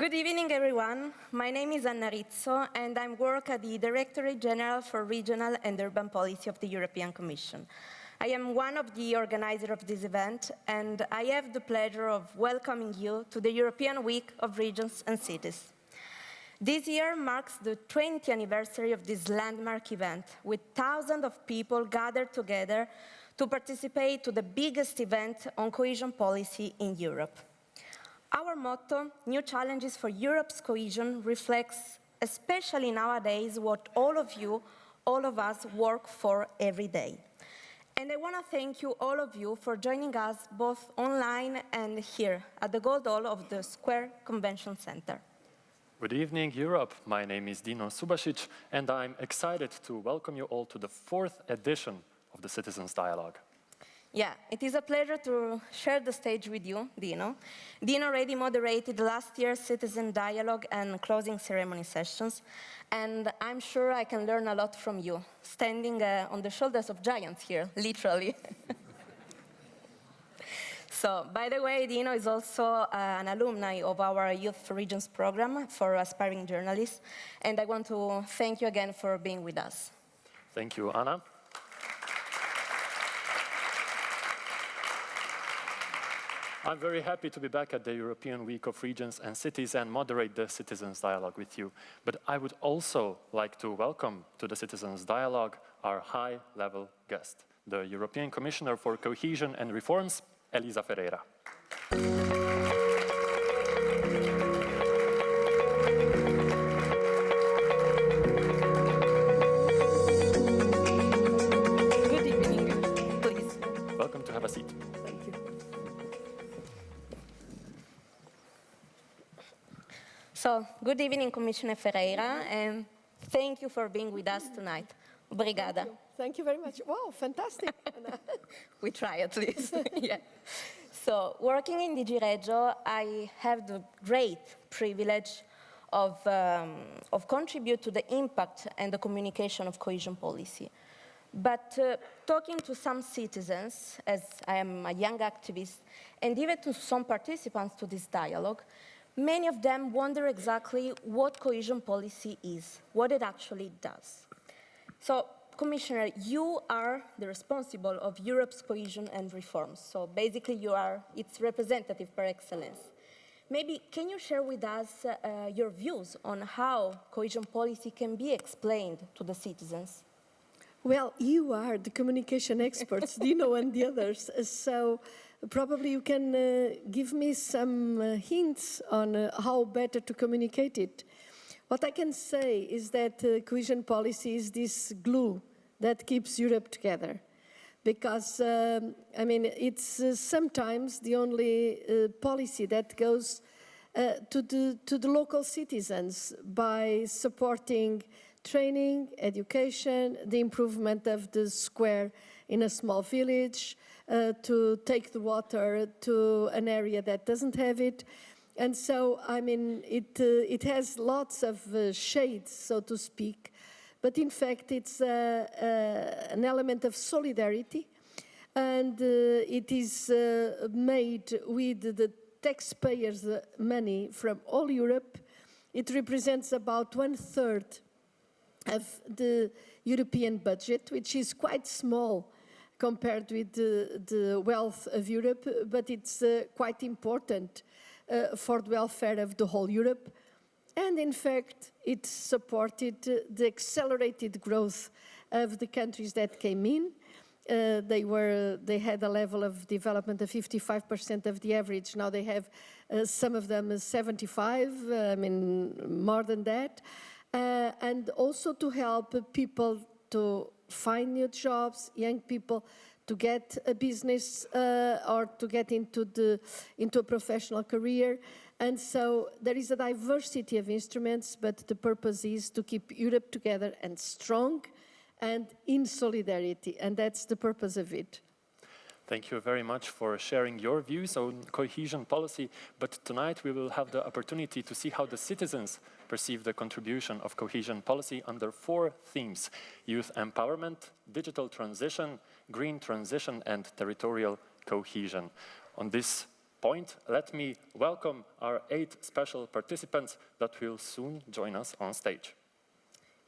Good evening, everyone. My name is Anna Rizzo, and I work at the Directorate General for Regional and Urban Policy of the European Commission. I am one of the organizers of this event, and I have the pleasure of welcoming you to the European Week of Regions and Cities. This year marks the 20th anniversary of this landmark event, with thousands of people gathered together to participate to the biggest event on cohesion policy in Europe. Our motto, New Challenges for Europe's Cohesion, reflects, especially nowadays, what all of you, all of us, work for every day. And I want to thank you, all of you, for joining us both online and here at the Gold Hall of the Square Convention Center. Good evening, Europe. My name is Dino Subasic, and I'm excited to welcome you all to the 4th edition of the Citizens Dialogue. Yeah, it is a pleasure to share the stage with you, Dino. Dino already moderated last year's Citizen Dialogue and closing ceremony sessions, and I'm sure I can learn a lot from you, standing on the shoulders of giants here, literally. So, by the way, Dino is also an alumni of our Youth Regions program for aspiring journalists, and I want to thank you again for being with us. Thank you, Anna. I'm very happy to be back at the European Week of Regions and Cities and moderate the Citizens Dialogue with you. But I would also like to welcome to the Citizens Dialogue our high-level guest, the European Commissioner for Cohesion and Reforms, Elisa Ferreira. Good evening, please. Welcome to have a seat. Thank you. So, good evening, Commissioner Ferreira, and thank you for being with us tonight. Obrigada. Thank you very much. Wow, fantastic. We try at least. Yeah. So, working in EURegio, I have the great privilege of contribute to the impact and the communication of cohesion policy. But talking to some citizens, as I am a young activist, and even to some participants to this dialogue, many of them wonder exactly what cohesion policy is, what it actually does. So, Commissioner, you are the responsible of Europe's cohesion and reforms. So basically you are its representative par excellence. Maybe can you share with us your views on how cohesion policy can be explained to the citizens? Well, you are the communication experts, Dino and the others, so probably you can give me some hints on how better to communicate it. What I can say is that cohesion policy is this glue that keeps Europe together. Because, I mean, it's sometimes the only policy that goes to the local citizens by supporting training, education, the improvement of the square in a small village, to take the water to an area that doesn't have it. And so, I mean, it has lots of shades, so to speak, but in fact it's an element of solidarity, and it is made with the taxpayers' money from all Europe. It represents about 1/3 of the European budget, which is quite small compared with the wealth of Europe, but it's quite important for the welfare of the whole Europe. And in fact, it supported the accelerated growth of the countries that came in. They had a level of development of 55% of the average. Now they have some of them 75, I mean, more than that. And also to help people to find new jobs, young people to get a business or to get into a professional career. And so there is a diversity of instruments, but the purpose is to keep Europe together and strong and in solidarity, and that's the purpose of it. Thank you very much for sharing your views on cohesion policy, but tonight we will have the opportunity to see how the citizens perceive the contribution of cohesion policy under 4 themes: youth empowerment, digital transition, green transition, and territorial cohesion. On this point, let me welcome our 8 special participants that will soon join us on stage.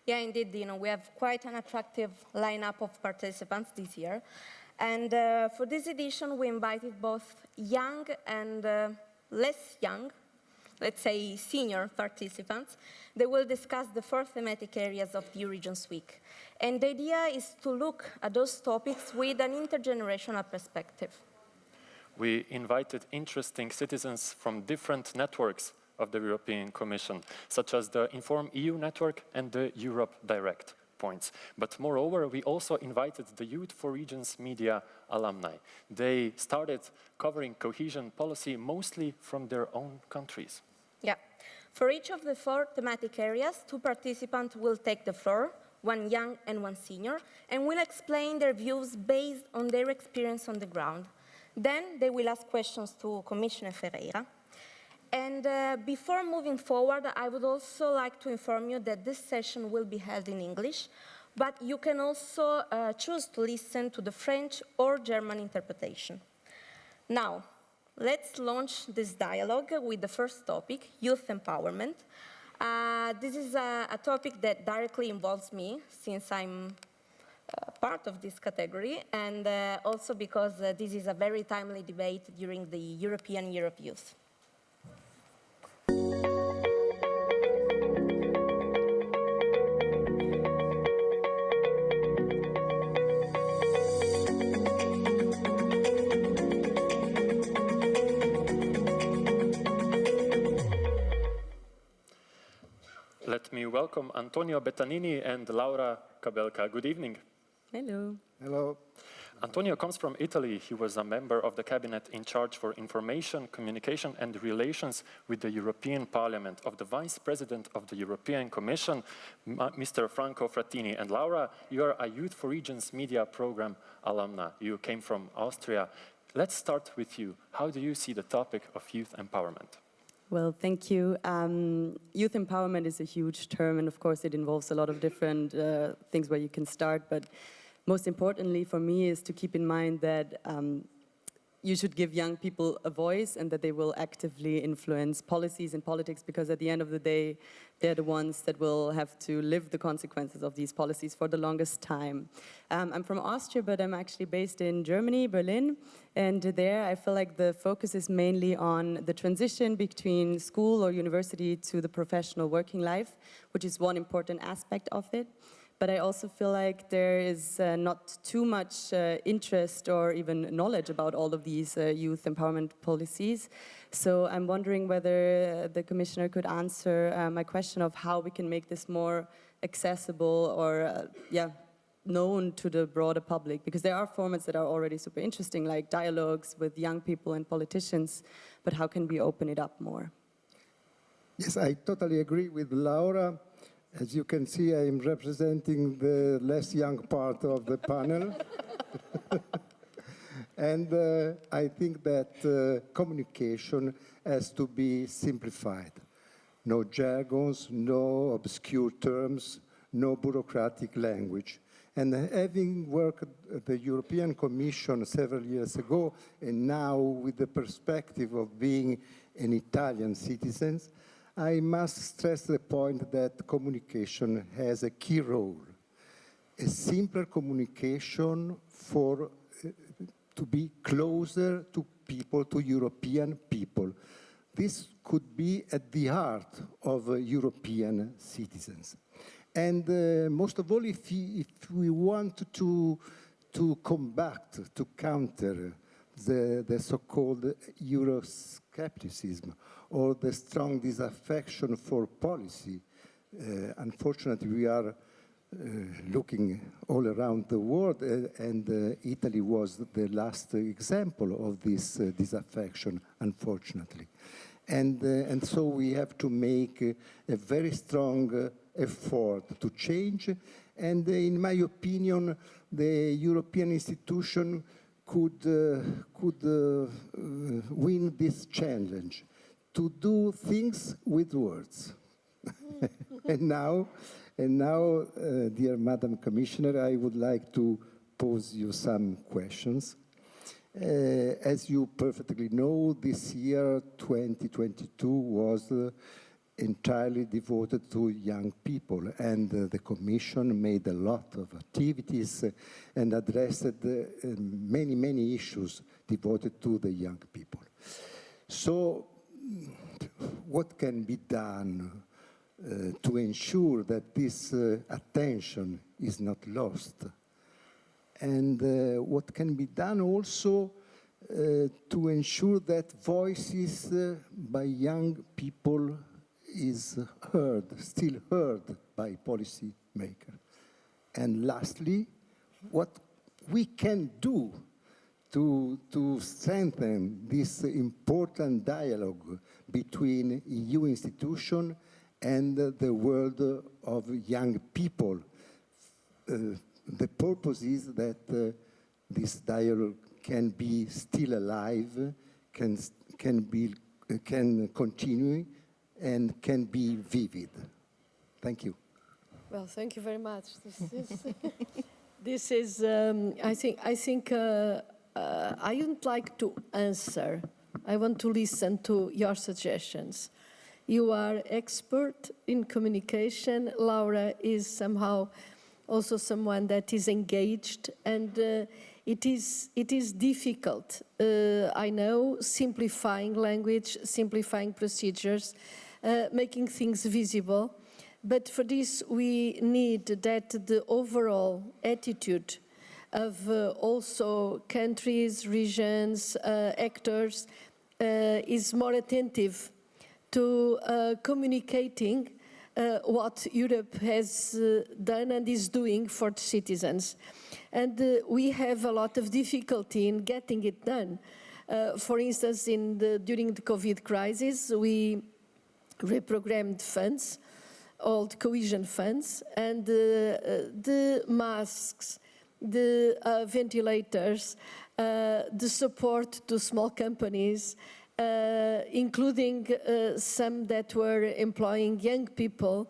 Yeah, indeed, we have quite an attractive lineup of participants this year. And for this edition, we invited both young and less young, let's say senior participants. They will discuss the 4 thematic areas of the EURegionsWeek. And the idea is to look at those topics with an intergenerational perspective. We invited interesting citizens from different networks of the European Commission, such as the Inform EU network and the Europe Direct points. But moreover, we also invited the Youth for Regions media alumni. They started covering cohesion policy mostly from their own countries. Yeah. For each of the 4 thematic areas, 2 participants will take the floor, 1 young and 1 senior, and will explain their views based on their experience on the ground. Then they will ask questions to Commissioner Ferreira. And before moving forward, I would also like to inform you that this session will be held in English, but you can also choose to listen to the French or German interpretation. Now, let's launch this dialogue with the first topic, youth empowerment. This is a topic that directly involves me, since I'm part of this category, and also because this is a very timely debate during the European Year of Youth. Let me welcome Antonio Bettanini and Laura Cabelca. Good evening. Hello. Hello. Antonio comes from Italy. He was a member of the cabinet in charge for information, communication and relations with the European Parliament of the Vice President of the European Commission, Mr. Franco Frattini. And Laura, you are a Youth for Regions media program alumna. You came from Austria. Let's start with you. How do you see the topic of youth empowerment? Well, thank you. Youth empowerment is a huge term, and of course it involves a lot of different things where you can start, but most importantly for me is to keep in mind that you should give young people a voice and that they will actively influence policies and politics, because at the end of the day, they're the ones that will have to live the consequences of these policies for the longest time. I'm from Austria, but I'm actually based in Germany, Berlin, and there I feel like the focus is mainly on the transition between school or university to the professional working life, which is one important aspect of it. But I also feel like there is not too much interest or even knowledge about all of these youth empowerment policies. So I'm wondering whether the Commissioner could answer my question of how we can make this more accessible or known to the broader public. Because there are formats that are already super interesting, like dialogues with young people and politicians, but how can we open it up more? Yes, I totally agree with Laura. As you can see, I am representing the less young part of the panel. And I think that communication has to be simplified. No jargons, no obscure terms, no bureaucratic language. And having worked at the European Commission several years ago, and now with the perspective of being an Italian citizen, I must stress the point that communication has a key role. A simpler communication to be closer to people, to European people. This could be at the heart of European citizens. And most of all, if we want to combat, to counter the so-called Euroscepticism or the strong disaffection for policy. Unfortunately, we are looking all around the world, and Italy was the last example of this disaffection, unfortunately. And so we have to make a very strong effort to change. And in my opinion, the European institution could win this challenge, to do things with words. And now, dear Madam Commissioner, I would like to pose you some questions. As you perfectly know, this year, 2022, was entirely devoted to young people, and the Commission made a lot of activities and addressed many, many issues devoted to the young people. So, what can be done to ensure that this attention is not lost? And what can be done also to ensure that voices by young people is heard, still heard by policymakers? And lastly, what we can do to strengthen this important dialogue between EU institutions and the world of young people. The purpose is that this dialogue can be still alive, can continue, and can be vivid. Thank you. Well, thank you very much. This is I think I wouldn't like to answer. I want to listen to your suggestions. You are expert in communication. Laura is somehow also someone that is engaged, and it is difficult. I know, simplifying language, simplifying procedures, making things visible. But for this, we need that the overall attitude of also countries, regions, actors is more attentive to communicating what Europe has done and is doing for the citizens. And we have a lot of difficulty in getting it done. For instance, during the COVID crisis, we reprogrammed funds, all the cohesion funds, and the masks, the ventilators, the support to small companies, including some that were employing young people,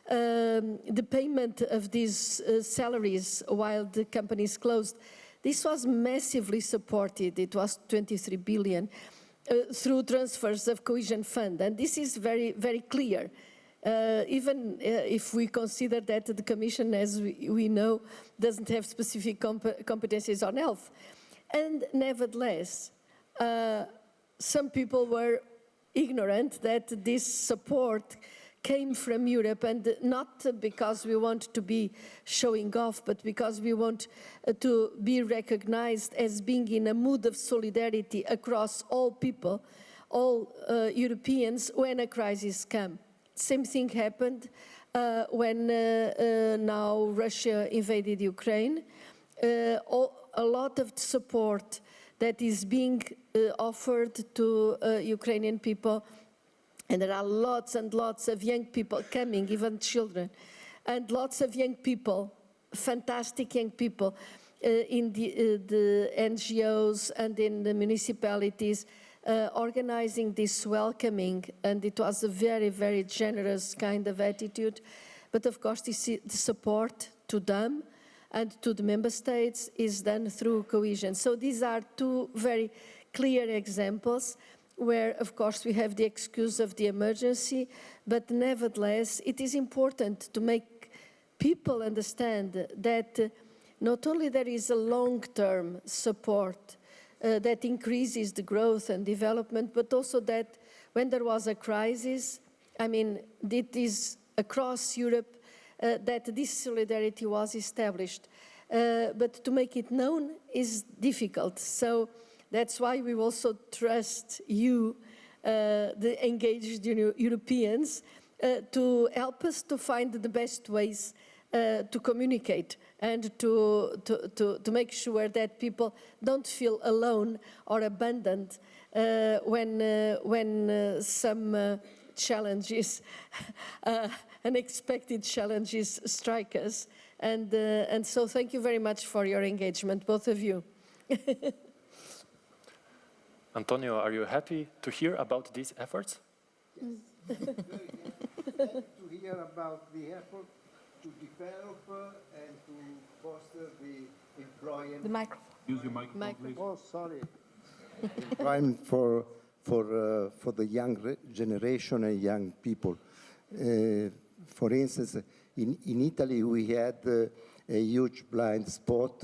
the payment of these salaries while the companies closed. This was massively supported. It was 23 billion through transfers of cohesion fund, and this is very, very clear. Even if we consider that the Commission, as we know, doesn't have specific competencies on health. And nevertheless, some people were ignorant that this support came from Europe, and not because we want to be showing off, but because we want to be recognized as being in a mood of solidarity across all people, all Europeans, when a crisis comes. Same thing happened when now Russia invaded Ukraine. A lot of support that is being offered to Ukrainian people, and there are lots and lots of young people coming, even children, and lots of young people, fantastic young people in the NGOs and in the municipalities, organizing this welcoming, and it was a very, very generous kind of attitude. But of course, the support to them and to the member states is done through cohesion. So these are two very clear examples where, of course, we have the excuse of the emergency, but nevertheless, it is important to make people understand that not only there is a long-term support that increases the growth and development, but also that when there was a crisis, I mean, it is across Europe that this solidarity was established. But to make it known is difficult. So that's why we also trust you, the engaged Europeans, to help us to find the best ways to communicate and to make sure that people don't feel alone or abandoned when some challenges, unexpected challenges strike us. And so thank you very much for your engagement, both of you. Antonio, are you happy to hear about these efforts? Yes, very happy to hear about the effort to develop and to foster the The microphone. Use your microphone, please. Oh, sorry. Employment for the young generation and young people. For instance, in Italy, we had a huge blind spot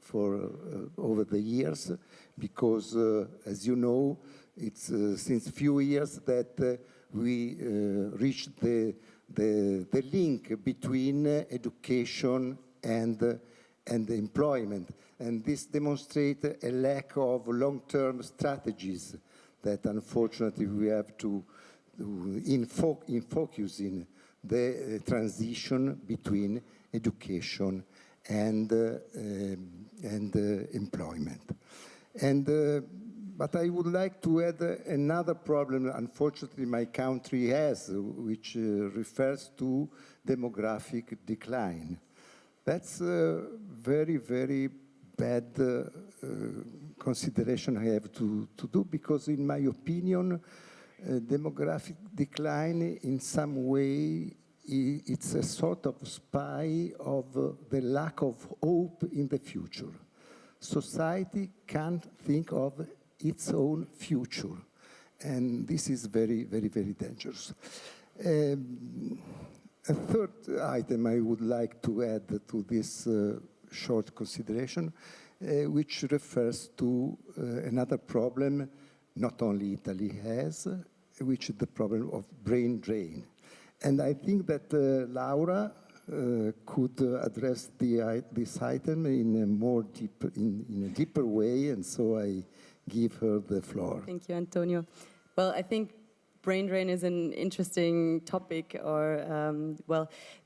for over the years because, as you know, it's since few years that we reached the link between education and employment. And this demonstrates a lack of long-term strategies that unfortunately we have to focus in the transition between education and employment. But I would like to add another problem, unfortunately, my country has, which refers to demographic decline. That's a very, very bad consideration I have to do, because in my opinion, demographic decline in some way it's a sort of spy of the lack of hope in the future. Society can't think of its own future, and this is very, very, very dangerous. A third item I would like to add to this short consideration, which refers to another problem not only Italy has, which is the problem of brain drain. And I think that Laura could address this item in a deeper way, and so I give her the floor. Thank you, Antonio. Well, I think brain drain is an interesting topic, or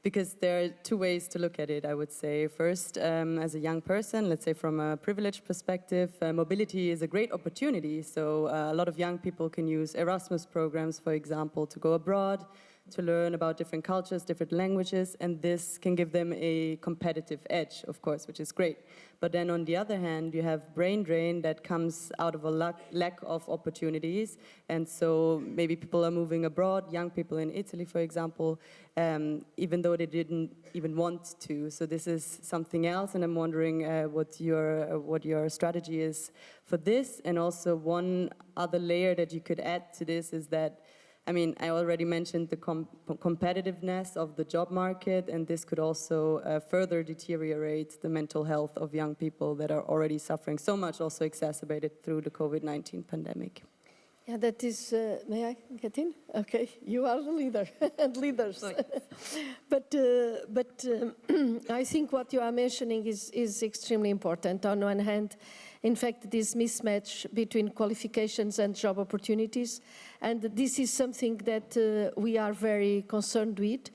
because there are two ways to look at it, I would say. First, as a young person, let's say from a privileged perspective, mobility is a great opportunity. So a lot of young people can use Erasmus programs, for example, to go abroad, to learn about different cultures, different languages, and this can give them a competitive edge, of course, which is great. But then on the other hand, you have brain drain that comes out of a lack of opportunities, and so maybe people are moving abroad, young people in Italy, for example, even though they didn't even want to. So this is something else, and I'm wondering what your strategy is for this. And also one other layer that you could add to this is that, I mean, I already mentioned the competitiveness of the job market, and this could also further deteriorate the mental health of young people that are already suffering so much, also exacerbated through the COVID-19 pandemic. Yeah, that is, may I get in? Okay, you are the leader and leaders. But I think what you are mentioning is extremely important. On one hand, in fact, this mismatch between qualifications and job opportunities, and this is something that we are very concerned with.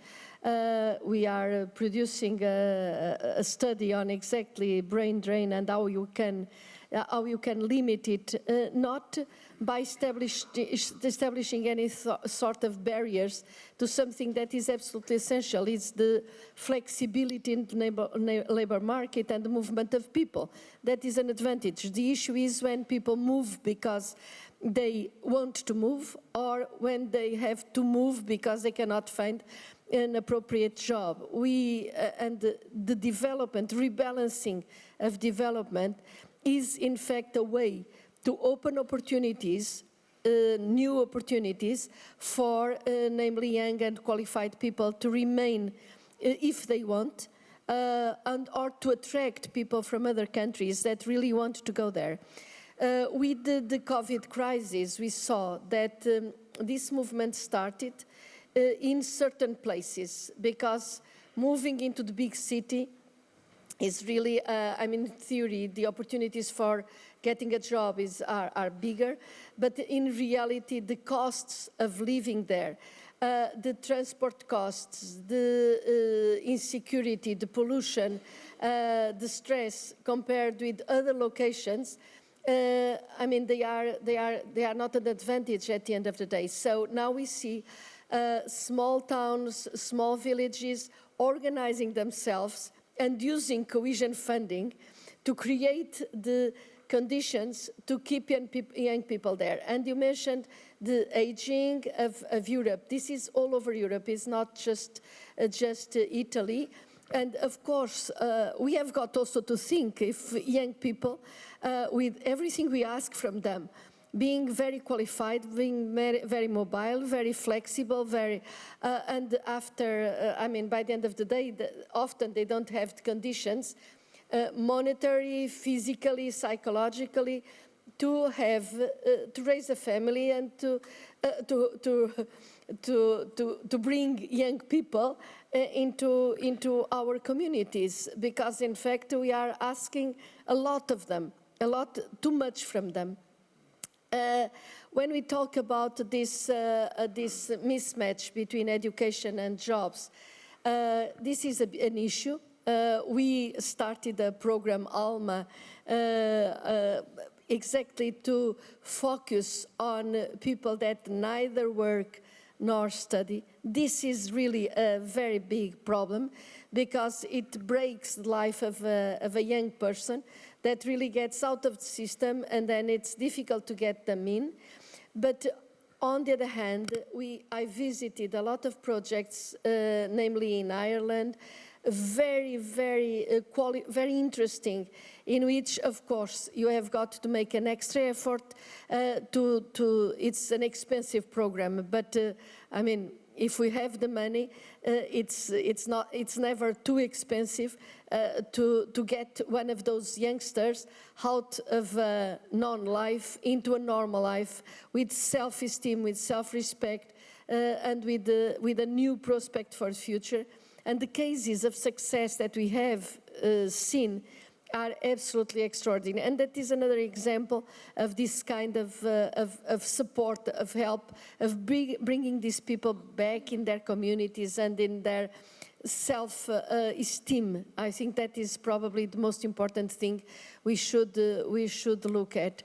We are producing a study on exactly brain drain and how you can limit it, not by establishing any sort of barriers to something that is absolutely essential. It's the flexibility in the labor market and the movement of people. That is an advantage. The issue is when people move because they want to move, or when they have to move because they cannot find an appropriate job. And the development, rebalancing of development is in fact a way to open opportunities, new opportunities for namely young and qualified people to remain if they want, or to attract people from other countries that really want to go there. With the COVID crisis, we saw that this movement started in certain places, because moving into the big city is really, I mean, in theory, the opportunities for getting a job are bigger, but in reality, the costs of living there, the transport costs, the insecurity, the pollution, the stress compared with other locations, I mean, they are not an advantage at the end of the day. So now we see small towns, small villages organizing themselves and using cohesion funding to create the conditions to keep young people there. And you mentioned the aging of Europe. This is all over Europe. It's not just Italy. And of course, we have got also to think if young people, with everything we ask from them, being very qualified, being very mobile, very flexible, and after, by the end of the day, often they don't have the conditions, monetary, physically, psychologically, to have, to raise a family and to bring young people into our communities, because in fact we are asking a lot of them, too much from them. When we talk about this mismatch between education and jobs, this is an issue. We started a program, ALMA, exactly to focus on people that neither work nor study. This is really a very big problem, because it breaks the life of a young person that really gets out of the system, and then it's difficult to get them in. But on the other hand, I visited a lot of projects, namely in Ireland, very interesting, in which, of course, you have got to make an extra effort it's an expensive program, but if we have the money, it's never too expensive to get one of those youngsters out of non-life into a normal life with self-esteem, with self-respect, and with a new prospect for the future. And the cases of success that we have seen are absolutely extraordinary. And that is another example of this kind of support, of help, of bringing these people back in their communities and in their self-esteem. I think that is probably the most important thing we should look at.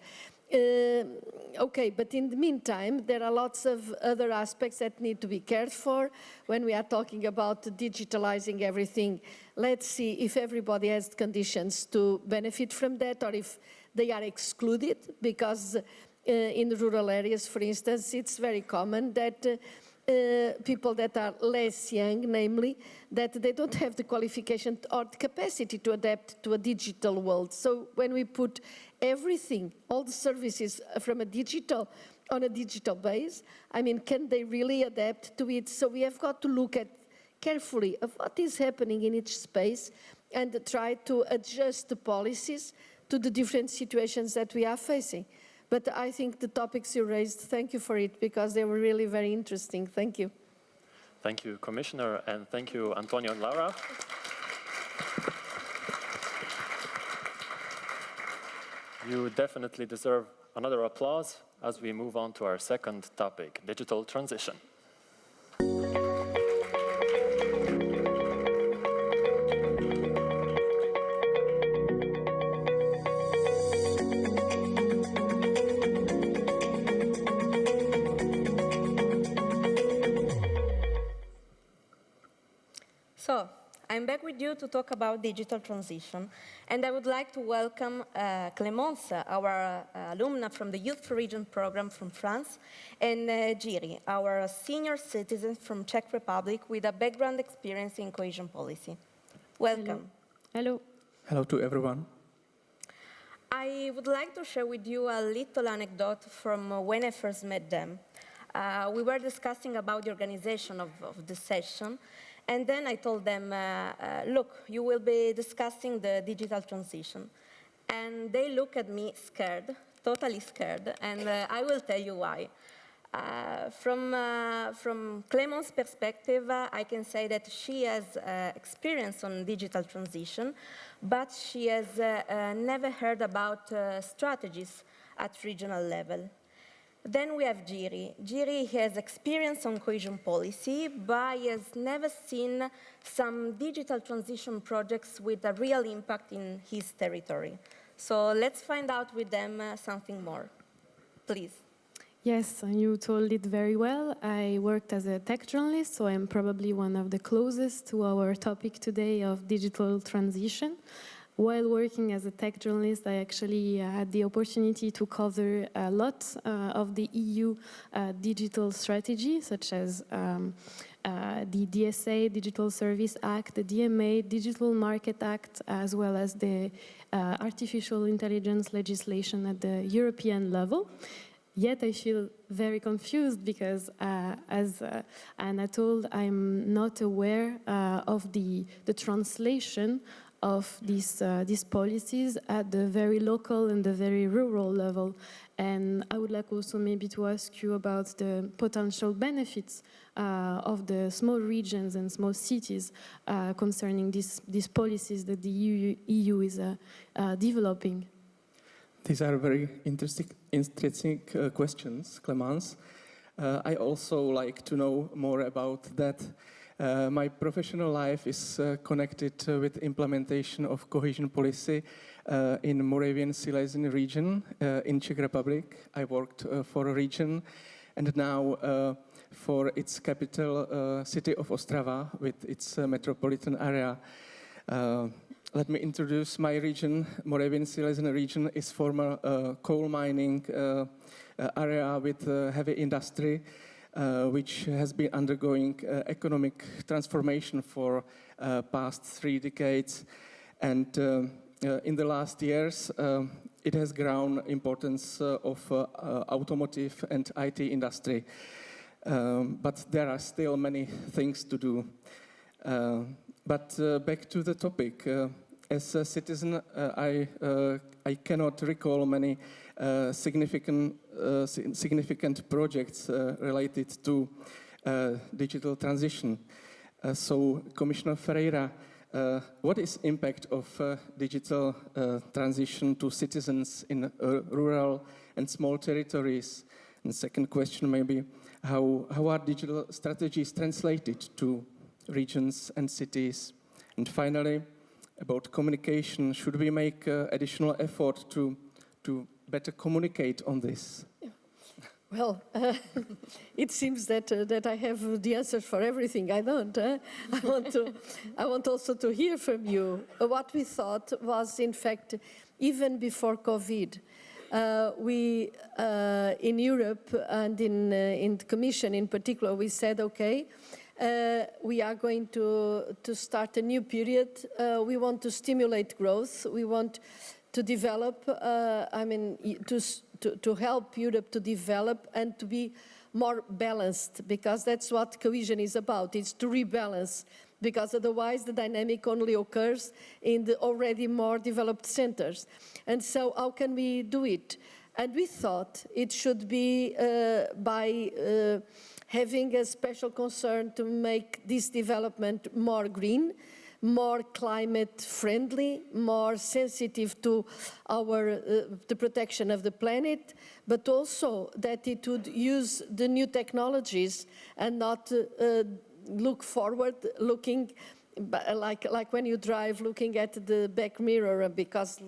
Okay, but in the meantime, there are lots of other aspects that need to be cared for when we are talking about digitalizing everything. Let's see if everybody has the conditions to benefit from that, or if they are excluded, because in the rural areas, for instance, it's very common that people that are less young, namely, that they don't have the qualification or the capacity to adapt to a digital world. So when we put everything, all the services on a digital base, can they really adapt to it? So we have got to look at carefully of what is happening in each space and try to adjust the policies to the different situations that we are facing. But I think the topics you raised, thank you for it, because they were really very interesting. Thank you. Thank you, Commissioner, and thank you, Antonio and Laura. You definitely deserve another applause as we move on to our second topic, digital transition. So, I'm back with you to talk about digital transition, and I would like to welcome Clémence, our alumna from the Youth for Region program from France, and Jiri, our senior citizen from Czech Republic with a background experience in cohesion policy. Welcome. Hello. Hello to everyone. I would like to share with you a little anecdote from when I first met them. We were discussing about the organization of the session, and then I told them, look, you will be discussing the digital transition. And they look at me scared, totally scared, and I will tell you why. From Clémence's perspective, I can say that she has experience on digital transition, but she has never heard about strategies at regional level. Then we have Jiri. Jiri has experience on cohesion policy, but he has never seen some digital transition projects with a real impact in his territory. So let's find out with them something more. Please. Yes, you told it very well. I worked as a tech journalist, so I'm probably one of the closest to our topic today of digital transition. While working as a tech journalist, I actually had the opportunity to cover a lot of the EU digital strategy, such as the DSA, Digital Service Act, the DMA, Digital Market Act, as well as the artificial intelligence legislation at the European level. Yet I feel very confused because, as Anna told, I'm not aware of the translation of these policies at the very local and the very rural level. And I would like also maybe to ask you about the potential benefits of the small regions and small cities concerning these policies that the EU is developing. These are very interesting questions, Clemence. I also like to know more about that. My professional life is connected with implementation of cohesion policy in Moravian Silesian region in Czech Republic. I worked for a region, and now for its capital city of Ostrava with its metropolitan area. Let me introduce my region. Moravian Silesian region is former coal mining area with heavy industry, which has been undergoing economic transformation for past 3 decades. And in the last years, it has grown importance of automotive and IT industry. But there are still many things to do. But back to the topic. As a citizen, I cannot recall many significant projects related to digital transition. So, Commissioner Ferreira, what is impact of digital transition to citizens in rural and small territories? And second question maybe, how are digital strategies translated to regions and cities? And finally, about communication, should we make additional effort to better communicate on this? Yeah. Well, it seems that I have the answers for everything. I don't. I want also to hear from you. What we thought was, in fact, even before COVID, we in Europe and in the Commission in particular, we said, okay, we are going to start a new period. We want to stimulate growth. We want to develop, to help Europe to develop and to be more balanced, because that's what cohesion is about. It's to rebalance, because otherwise the dynamic only occurs in the already more developed centers. And so how can we do it? And we thought it should be by having a special concern to make this development more green, more climate friendly, more sensitive to the protection of the planet, but also that it would use the new technologies and not look forward, looking like when you drive, looking at the back mirror, because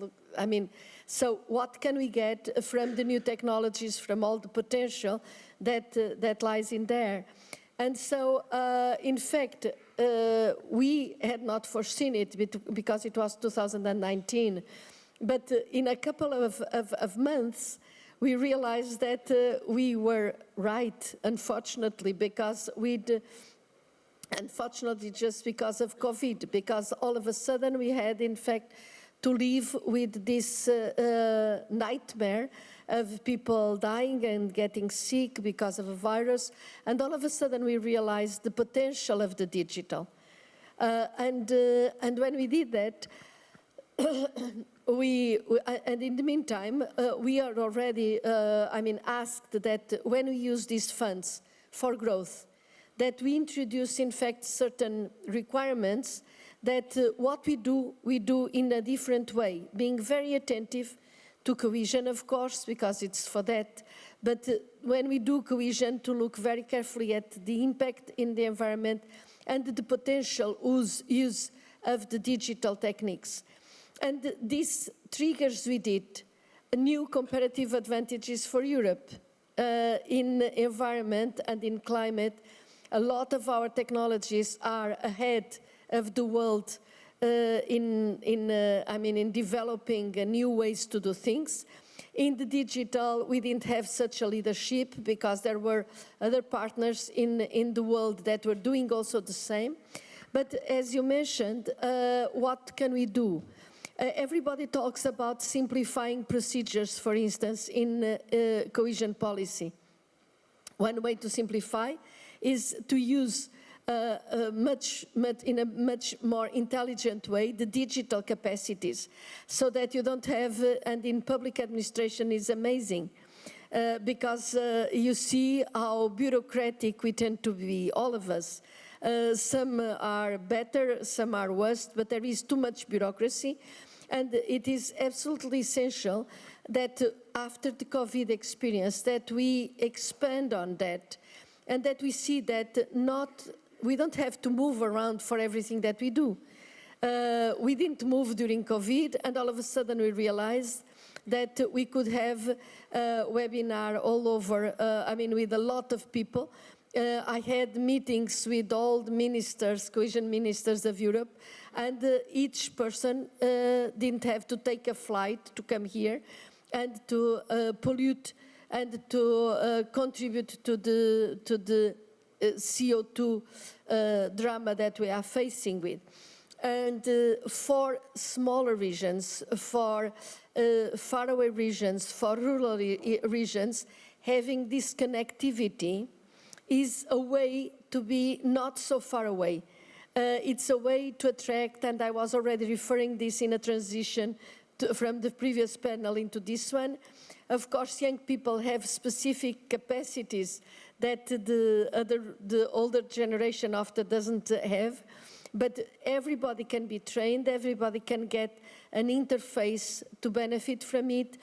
so what can we get from the new technologies, from all the potential that lies in there? And so, in fact, we had not foreseen it because it was 2019. But in a couple of months, we realized that we were right, unfortunately, because unfortunately just because of COVID, because all of a sudden we had, in fact, to live with this nightmare of people dying and getting sick because of a virus. And all of a sudden we realized the potential of the digital. And when we did that, and in the meantime, we are already, asked that when we use these funds for growth, that we introduce, in fact, certain requirements that what we do in a different way, being very attentive to cohesion, of course, because it's for that. But when we do cohesion, to look very carefully at the impact in the environment and the potential use of the digital techniques. And this triggers with it new comparative advantages for Europe in environment and in climate. A lot of our technologies are ahead of the world in developing new ways to do things. In the digital, we didn't have such a leadership because there were other partners in the world that were doing also the same. But as you mentioned, what can we do? Everybody talks about simplifying procedures, for instance, in cohesion policy. One way to simplify is to use in a much more intelligent way the digital capacities, so that you don't have, and in public administration is amazing, because you see how bureaucratic we tend to be, all of us. Some are better, some are worse, but there is too much bureaucracy. And it is absolutely essential that after the COVID experience, that we expand on that, and that we see that we don't have to move around for everything that we do. We didn't move during COVID, and all of a sudden we realized that we could have a webinar all over, with a lot of people. I had meetings with all the ministers, cohesion ministers of Europe, and each person didn't have to take a flight to come here and to pollute and to contribute to the CO2 drama that we are facing with. And for smaller regions, for faraway regions, for rural regions, having this connectivity is a way to be not so far away. It's a way to attract, and I was already referring this in a transition from the previous panel into this one. Of course, young people have specific capacities that the older generation often doesn't have, but everybody can be trained, everybody can get an interface to benefit from it.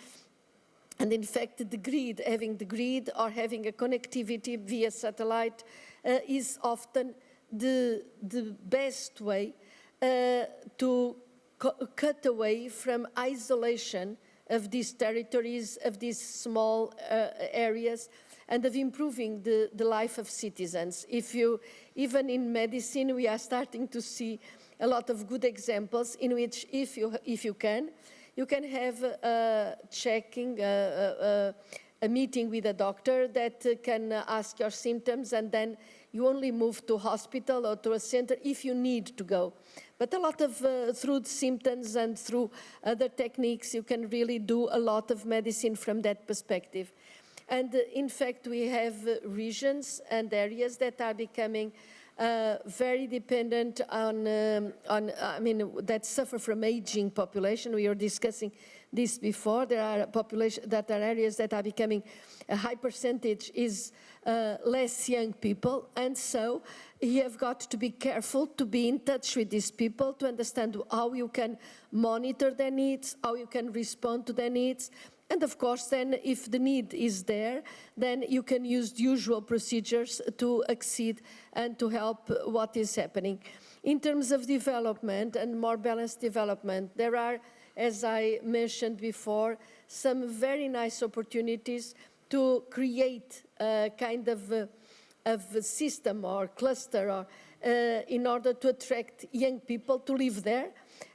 And in fact, having the grid or having a connectivity via satellite is often the best way to cut away from isolation of these territories, of these small areas, and of improving the life of citizens. Even in medicine, we are starting to see a lot of good examples in which, if you can have a meeting with a doctor that can ask your symptoms, and then you only move to hospital or to a center if you need to go. But a lot of, through symptoms and through other techniques, you can really do a lot of medicine from that perspective. And in fact, we have regions and areas that are becoming very dependent that suffer from aging population. We were discussing this before. There are areas that are becoming, a high percentage is less young people, and so you have got to be careful to be in touch with these people, to understand how you can monitor their needs, how you can respond to their needs. And of course, then, if the need is there, then you can use the usual procedures to exceed and to help what is happening. In terms of development and more balanced development, there are, as I mentioned before, some very nice opportunities to create a kind of a system or cluster in order to attract young people to live there,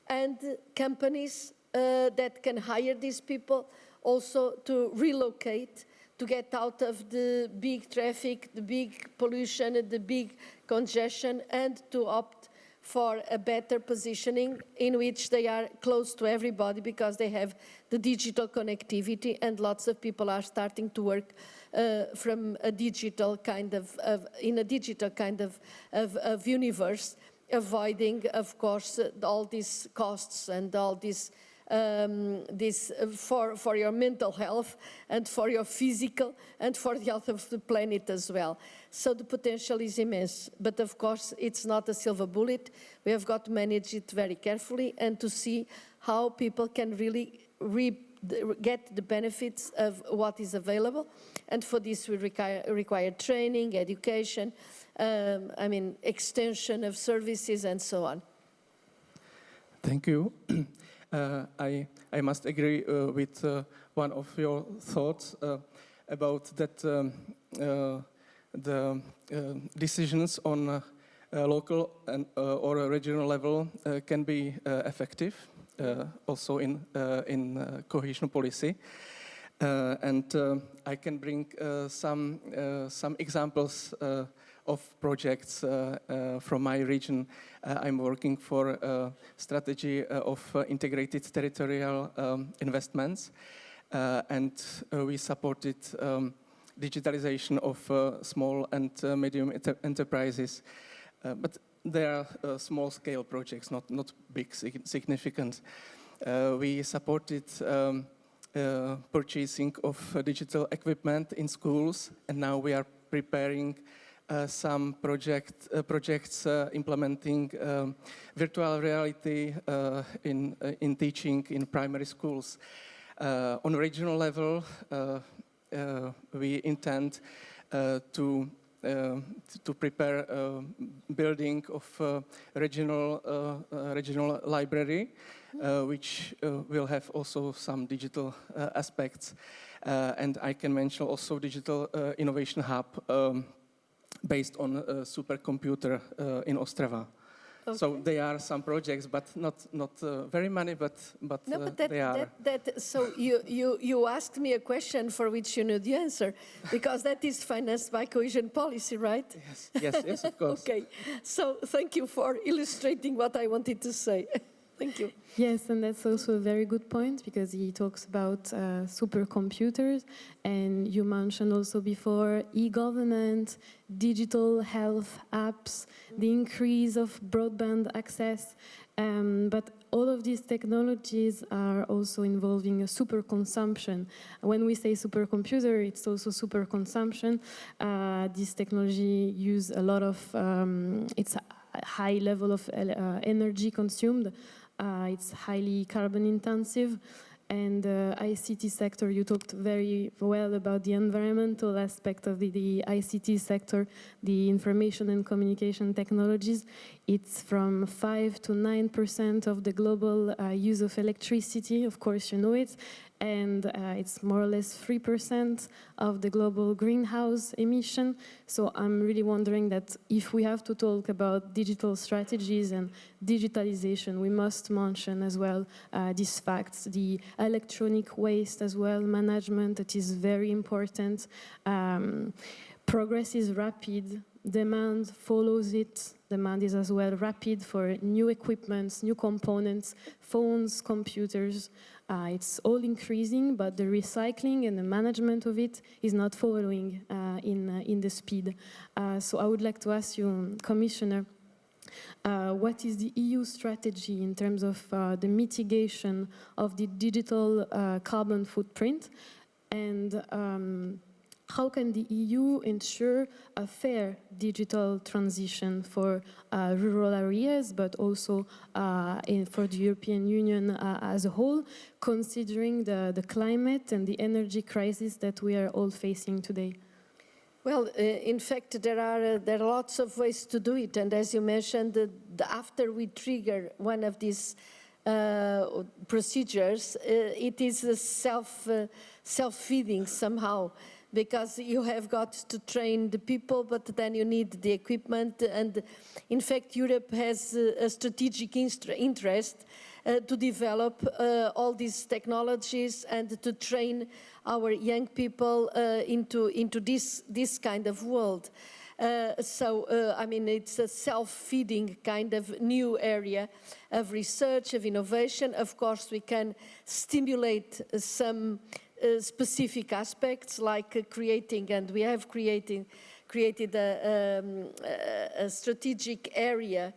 and companies that can hire these people also to relocate, to get out of the big traffic, the big pollution, the big congestion, and to opt for a better positioning in which they are close to everybody because they have the digital connectivity, and lots of people are starting to work from a digital kind in a digital kind of universe, avoiding, of course, all these costs and all these for your mental health and for your physical and for the health of the planet as well. So the potential is immense, but of course it's not a silver bullet. We have got to manage it very carefully and to see how people can really get the benefits of what is available. And for this we require training, education, extension of services and so on. Thank you. I must agree with one of your thoughts about that the decisions on local and or a regional level can be effective also in cohesion policy. I can bring some examples of projects from my region. I'm working for a strategy of integrated territorial investments, and we supported digitalization of small and medium enterprises. But they are small-scale projects, not big, significant. We supported purchasing of digital equipment in schools, and now we are preparing some projects implementing virtual reality in teaching in primary schools. On regional level, we intend to prepare building of regional library, which will have also some digital aspects. And I can mention also digital innovation hub based on a supercomputer in Ostrava. Okay. So there are some projects, but not very many, but they are. So you asked me a question for which you know the answer, because that is financed by cohesion policy, right? Yes, of course. Okay, so thank you for illustrating what I wanted to say. Thank you. Yes, and that's also a very good point, because he talks about supercomputers, and you mentioned also before e-government, digital health apps, the increase of broadband access, but all of these technologies are also involving a super consumption. When we say supercomputer, it's also super consumption. This technology use a lot of, it's a high level of energy consumed. It's highly carbon intensive, and the ICT sector, you talked very well about the environmental aspect of the ICT sector, the information and communication technologies. It's from 5 to 9% of the global use of electricity, of course you know it, and it's more or less 3% of the global greenhouse emission. So I'm really wondering that if we have to talk about digital strategies and digitalization, we must mention as well these facts, the electronic waste as well, management, that is very important. Progress is rapid, demand follows it. Demand is as well rapid for new equipments, new components, phones, computers. It's all increasing, but the recycling and the management of it is not following in the speed. So I would like to ask you, Commissioner, what is the EU strategy in terms of the mitigation of the digital carbon footprint, and how can the EU ensure a fair digital transition for rural areas, but also for the European Union as a whole, considering the climate and the energy crisis that we are all facing today? Well, in fact, there are lots of ways to do it, and as you mentioned, after we trigger one of these procedures, it is a self-feeding somehow, because you have got to train the people, but then you need the equipment. And in fact, Europe has a strategic interest to develop all these technologies and to train our young people into this kind of world. I mean, it's a self-feeding kind of new area of research, of innovation. Of course, we can stimulate some specific aspects like creating, and we have created a strategic area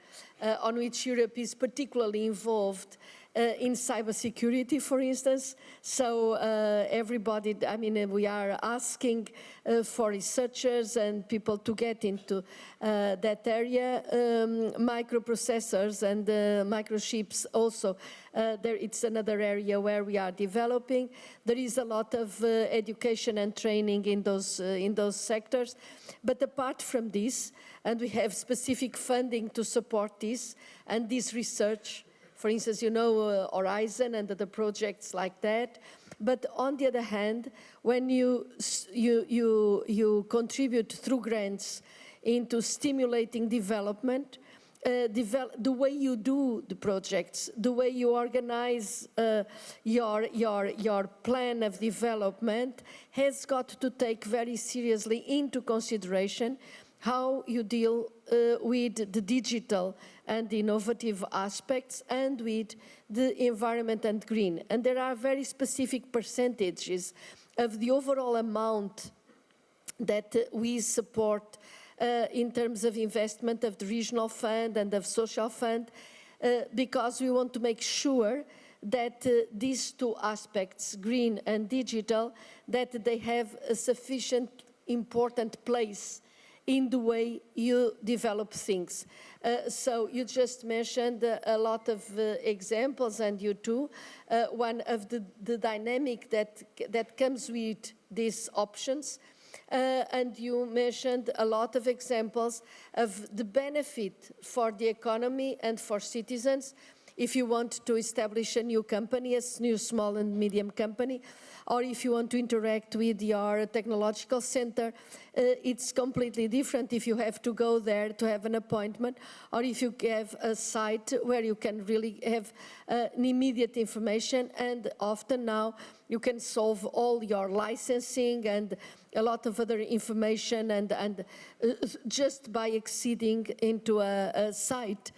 on which Europe is particularly involved in cybersecurity, for instance. So everybody, I mean, we are asking for researchers and people to get into that area. Microprocessors and microchips also. It's another area where we are developing. There is a lot of education and training in those sectors. But apart from this, and we have specific funding to support this and this research. For instance, you know, Horizon and other projects like that. But on the other hand, when you contribute through grants into stimulating development, the way you do the projects, the way you organize your plan of development has got to take very seriously into consideration how you deal with the digital and the innovative aspects and with the environment and green. And there are very specific percentages of the overall amount that we support in terms of investment of the regional fund and of social fund, because we want to make sure that these two aspects, green and digital, that they have a sufficient important place in the way you develop things. So you just mentioned a lot of examples, and you too. One of the dynamic that comes with these options, and you mentioned a lot of examples of the benefit for the economy and for citizens if you want to establish a new company, a new small and medium company, or if you want to interact with your technological center. It's completely different if you have to go there to have an appointment, or if you have a site where you can really have an immediate information, and often now you can solve all your licensing and a lot of other information and just by acceding into a site.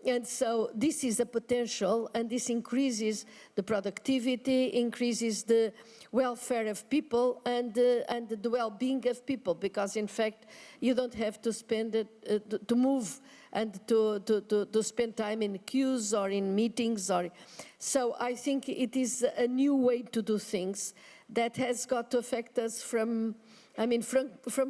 And so this is a potential, and this increases the productivity, increases the welfare of people and the well-being of people, because in fact you don't have to spend it to move and to spend time in queues or in meetings. So I think it is a new way to do things that has got to affect us from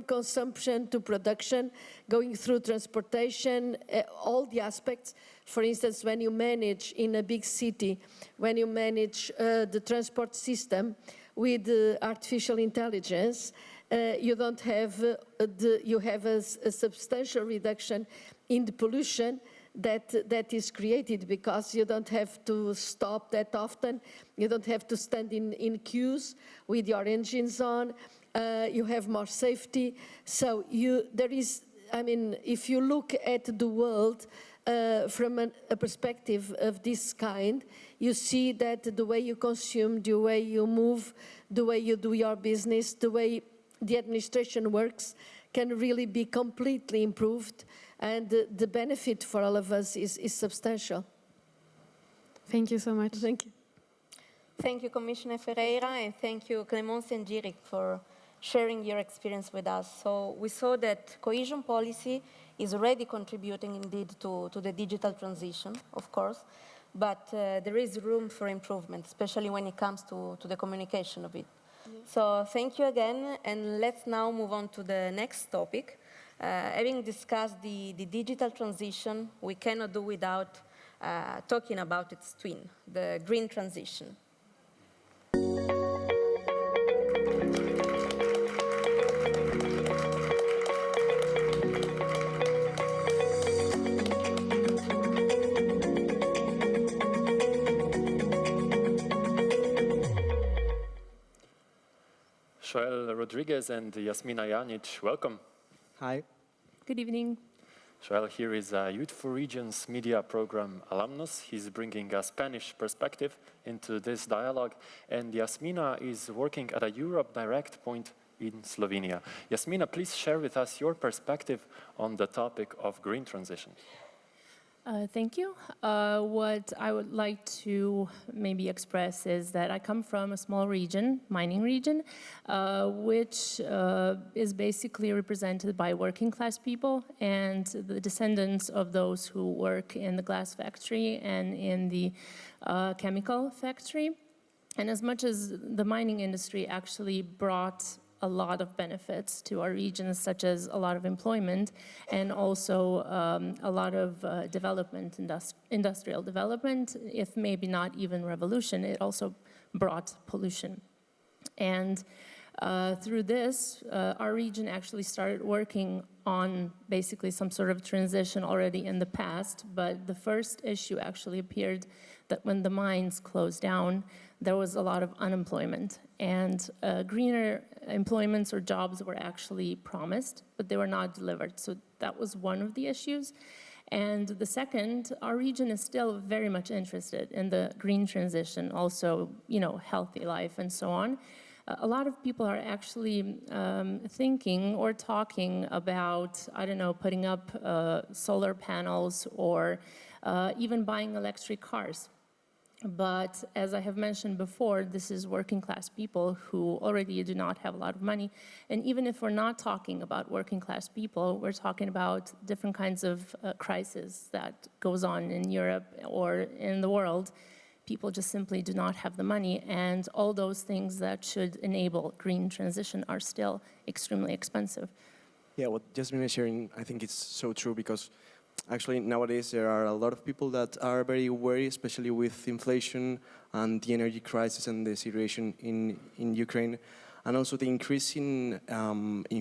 consumption to production, going through transportation, all the aspects. For instance, when you manage in a big city, when you manage the transport system with artificial intelligence, you don't have you have a substantial reduction in the pollution that is created, because you don't have to stop that often, you don't have to stand in queues with your engines on. You have more safety. So if you look at the world from a perspective of this kind, you see that the way you consume, the way you move, the way you do your business, the way the administration works can really be completely improved, and the benefit for all of us is substantial. Thank you so much. Thank you. Thank you, Commissioner Ferreira, and thank you, Clémence and Jirik, for sharing your experience with us. So we saw that cohesion policy is already contributing indeed to the digital transition, of course, but there is room for improvement, especially when it comes to the communication of it. Yeah. So thank you again, and let's now move on to the next topic. Having discussed the digital transition, we cannot do without talking about its twin, the green transition. Joel Rodriguez and Jasmina Janic, welcome. Hi. Good evening. Joel here is a Youth for Regions media program alumnus. He's bringing a Spanish perspective into this dialogue. And Jasmina is working at a Europe Direct point in Slovenia. Jasmina, please share with us your perspective on the topic of green transition. Thank you. What I would like to maybe express is that I come from a small region, mining region, which is basically represented by working class people and the descendants of those who work in the glass factory and in the chemical factory. And as much as the mining industry actually brought a lot of benefits to our regions, such as a lot of employment and also a lot of development, industrial development, if maybe not even revolution, it also brought pollution. And through this, our region actually started working on basically some sort of transition already in the past, but the first issue actually appeared that when the mines closed down, there was a lot of unemployment, and greener employments or jobs were actually promised, but they were not delivered. So that was one of the issues. And the second, our region is still very much interested in the green transition, also, healthy life and so on. A lot of people are actually thinking or talking about, putting up solar panels or even buying electric cars. But as I have mentioned before, this is working class people who already do not have a lot of money. And even if we're not talking about working class people, we're talking about different kinds of crises that goes on in Europe or in the world. People just simply do not have the money, and all those things that should enable green transition are still extremely expensive. Yeah, what Jasmine is sharing, I think it's so true, because actually nowadays there are a lot of people that are very worried, especially with inflation and the energy crisis and the situation in Ukraine. And also the increase in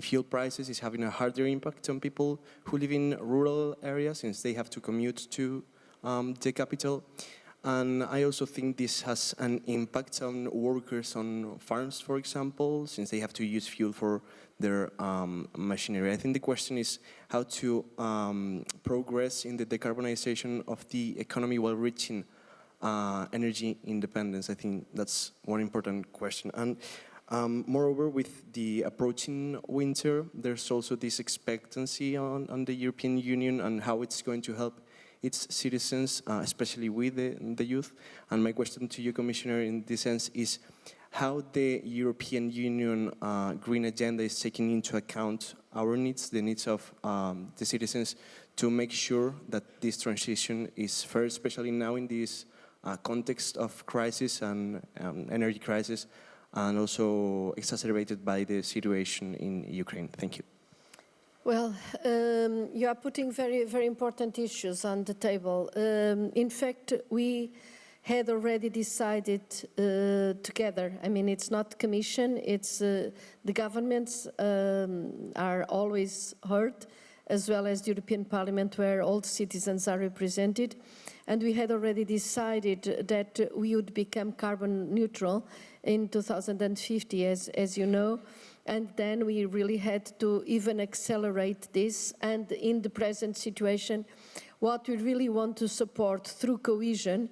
fuel prices is having a harder impact on people who live in rural areas, since they have to commute to the capital. And I also think this has an impact on workers on farms, for example, since they have to use fuel for their machinery. I think the question is how to progress in the decarbonization of the economy while reaching energy independence. I think that's one important question. And moreover, with the approaching winter, there's also this expectancy on the European Union and how it's going to help its citizens, especially with the youth. And my question to you, Commissioner, in this sense is how the European Union green agenda is taking into account our needs, the needs of the citizens, to make sure that this transition is fair, especially now in this context of crisis and energy crisis, and also exacerbated by the situation in Ukraine. Thank you. Well, you are putting very, very important issues on the table. In fact, we had already decided together. I mean, it's not the Commission, it's the governments are always heard, as well as the European Parliament, where all the citizens are represented. And we had already decided that we would become carbon neutral in 2050, as you know. And then we really had to even accelerate this. And in the present situation, what we really want to support through cohesion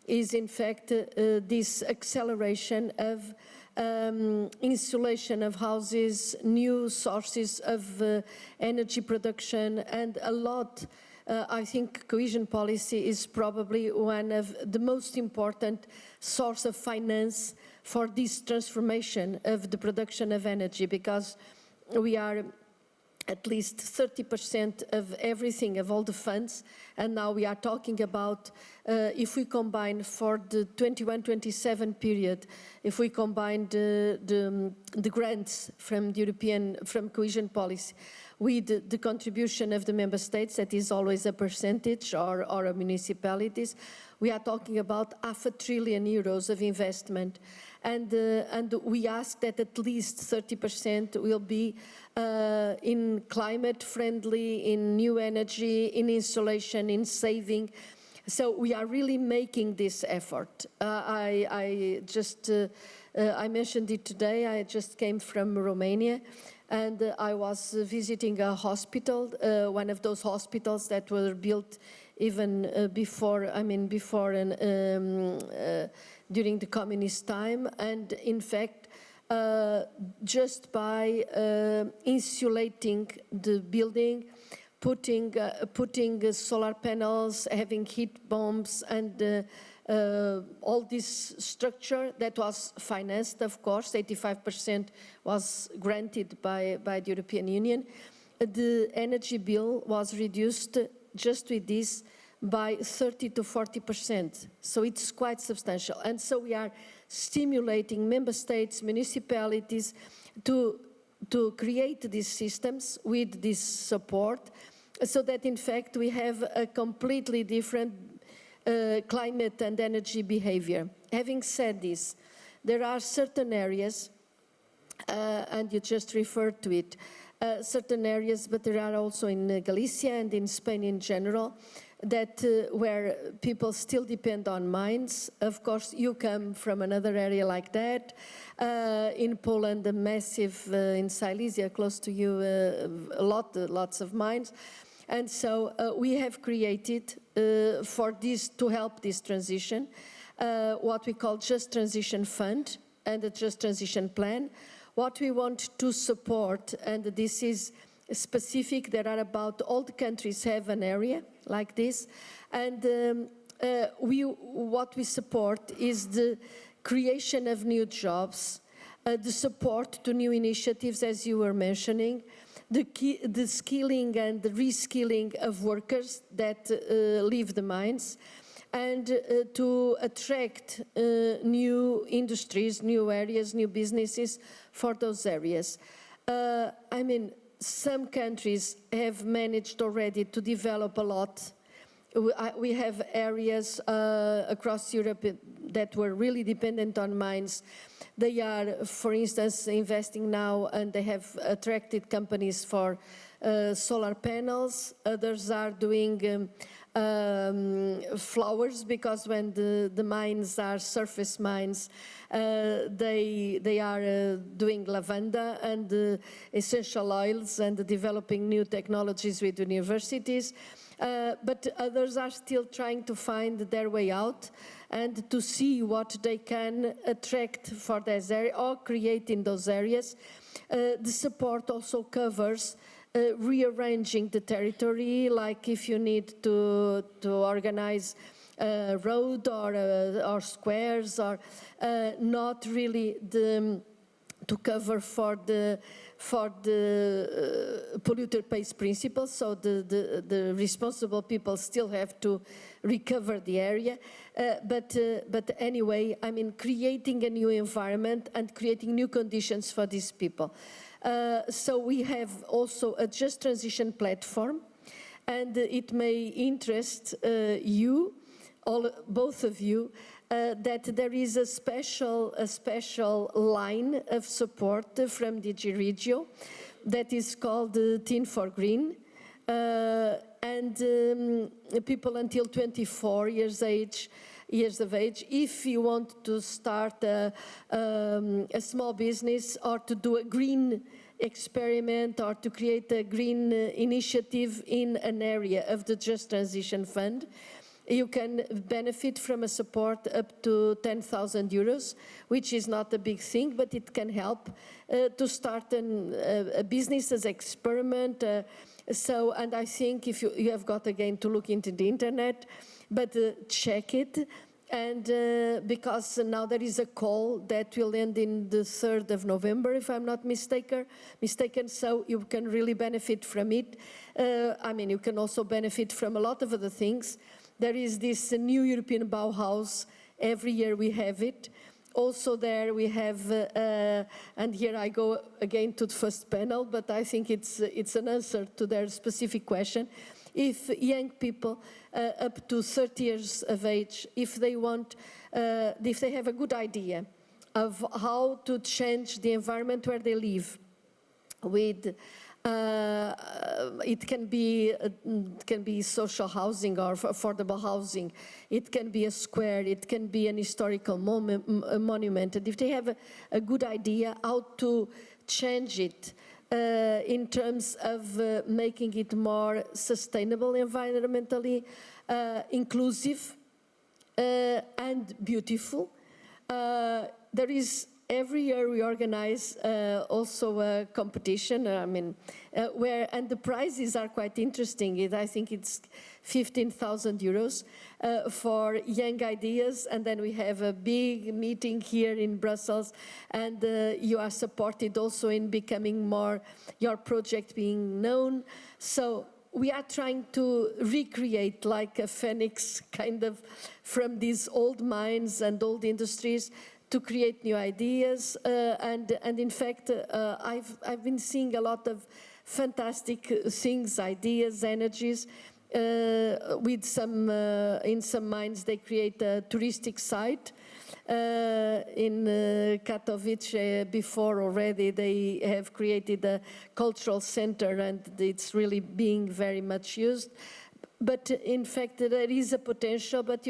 is, in fact, this acceleration of insulation of houses, new sources of energy production, and a lot. I think cohesion policy is probably one of the most important source of finance for this transformation of the production of energy, because we are at least 30% of everything, of all the funds, and now we are talking about, if we combine for the 21-27 period, if we combine the grants from the from cohesion policy with the contribution of the member states, that is always a percentage, or municipalities, we are talking about €500 billion of investment. And we ask that at least 30% will be in climate friendly, in new energy, in insulation, in saving. So we are really making this effort. I mentioned it today. I just came from Romania, and I was visiting a hospital, one of those hospitals that were built even during the communist time. And in fact, just by insulating the building, putting solar panels, having heat pumps, and all this structure that was financed, of course, 85% was granted by the European Union. The energy bill was reduced just with this by 30 to 40%. So it's quite substantial. And so we are stimulating member states, municipalities to create these systems with this support, so that in fact we have a completely different climate and energy behavior. Having said this, there are certain areas, and you just referred to it, certain areas, but there are also in Galicia and in Spain in general, that where people still depend on mines. Of course, you come from another area like that. In Poland, a massive, in Silesia, close to you, lots of mines. And so we have created, for this, to help this transition, what we call Just Transition Fund and the Just Transition Plan. What we want to support, and this is specific, there are about all the countries have an area like this, and what we support is the creation of new jobs, the support to new initiatives, as you were mentioning, the skilling and the reskilling of workers that leave the mines, and to attract new industries, new areas, new businesses for those areas. I mean, some countries have managed already to develop a lot. We have areas across Europe that were really dependent on mines. They are, for instance, investing now, and they have attracted companies for solar panels. Others are doing flowers, because when the mines are surface mines, they are doing lavanda and essential oils and developing new technologies with universities. But others are still trying to find their way out and to see what they can attract for this area or create in those areas. The support also covers rearranging the territory, like if you need to organize a road or squares, or not really to cover for the polluter pays principle, so the responsible people still have to recover the area. But anyway, I mean, creating a new environment and creating new conditions for these people. So we have also a Just Transition platform, and it may interest you, both of you, that there is a special line of support from DG Regio that is called Teen for Green, and people until 24 years of age, if you want to start a small business or to do a green experiment or to create a green initiative in an area of the Just Transition Fund, you can benefit from a support up to 10,000 euros, which is not a big thing, but it can help to start a business as experiment. And I think if you have got again to look into the internet, but check it. And because now there is a call that will end in the 3rd of November, if I'm not mistaken, so you can really benefit from it. I mean, you can also benefit from a lot of other things. There is this new European Bauhaus. Every year we have it. Also there we have, and here I go again to the first panel, but I think it's an answer to their specific question. If young people up to 30 years of age, if they have a good idea of how to change the environment where they live, with it can be social housing or affordable housing. It can be a square. It can be an historical monument. And if they have a good idea how to change it in terms of making it more sustainable, environmentally inclusive and beautiful, there is. Every year we organize also a competition, and the prizes are quite interesting. I think it's 15,000 euros for young ideas, and then we have a big meeting here in Brussels, and you are supported also in becoming more, your project being known. So we are trying to recreate like a phoenix kind of from these old mines and old industries to create new ideas, and in fact, I've been seeing a lot of fantastic things, ideas, energies. With some in some mines, they create a touristic site. In Katowice, before already, they have created a cultural center, and it's really being very much used. But in fact, there is a potential, but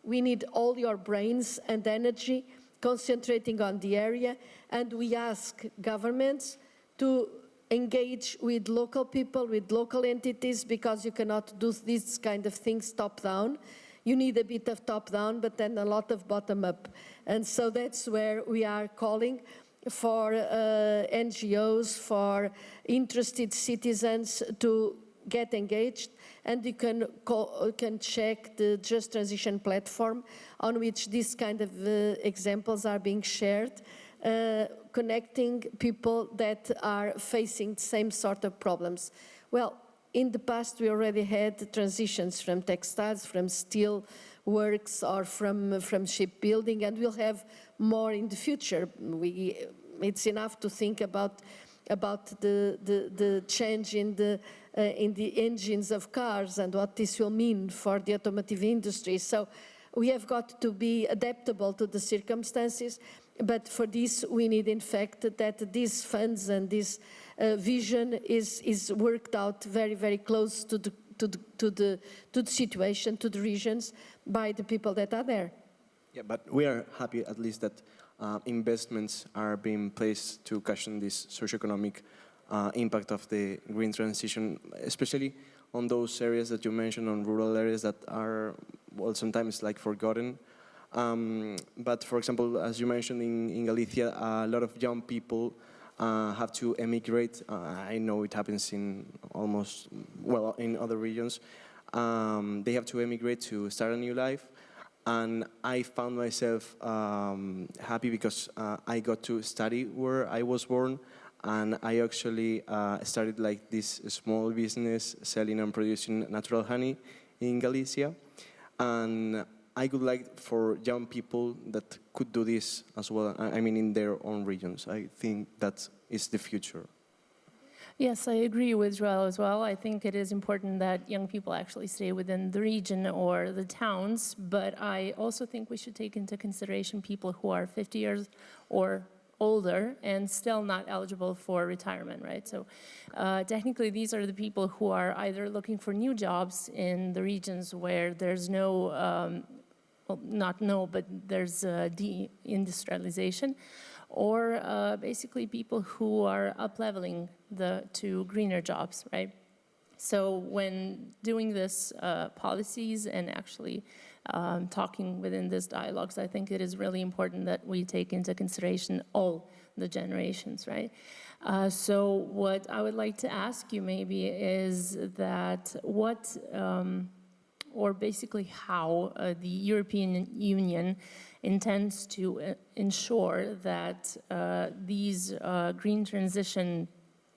we need all your brains and energy concentrating on the area, and we ask governments to engage with local people, with local entities, because you cannot do these kind of things top-down. You need a bit of top-down, but then a lot of bottom-up. And so that's where we are calling for NGOs, for interested citizens to get engaged. And you can check the Just Transition platform on which these kind of examples are being shared, connecting people that are facing the same sort of problems. Well, in the past, we already had transitions from textiles, from steel works, or from shipbuilding, and we'll have more in the future. It's enough to think about the change in the engines of cars and what this will mean for the automotive industry. So we have got to be adaptable to the circumstances, but for this we need, in fact, that these funds and this vision is worked out very, very close to the situation, to the regions, by the people that are there. Yeah, but we are happy at least that investments are being placed to cushion this socioeconomic impact of the green transition, especially on those areas that you mentioned, on rural areas that are, well, sometimes like forgotten. But for example, as you mentioned, in Galicia, a lot of young people have to emigrate. I know it happens in almost, well, in other regions. They have to emigrate to start a new life. And I found myself happy because I got to study where I was born, and I actually started like this small business selling and producing natural honey in Galicia. And I would like for young people that could do this as well, I mean in their own regions. I think that is the future. Yes, I agree with Joel as well. I think it is important that young people actually stay within the region or the towns, but I also think we should take into consideration people who are 50 years or older and still not eligible for retirement, right? So technically these are the people who are either looking for new jobs in the regions where there's no, but there's deindustrialization, or basically people who are up-leveling to greener jobs, right? So when doing this policies and actually talking within these dialogues, I think it is really important that we take into consideration all the generations, right? So what I would like to ask you maybe is that what, or basically how the European Union intends to ensure that these green transition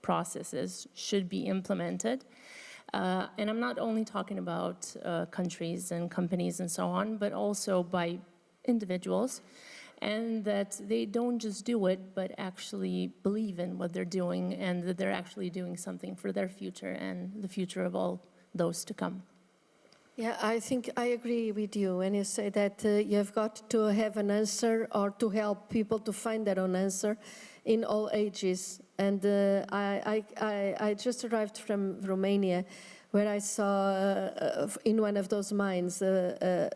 processes should be implemented. And I'm not only talking about countries and companies and so on, but also by individuals, and that they don't just do it, but actually believe in what they're doing, and that they're actually doing something for their future and the future of all those to come. Yeah, I think I agree with you when you say that you have got to have an answer or to help people to find their own answer in all ages. And I just arrived from Romania, where I saw in one of those mines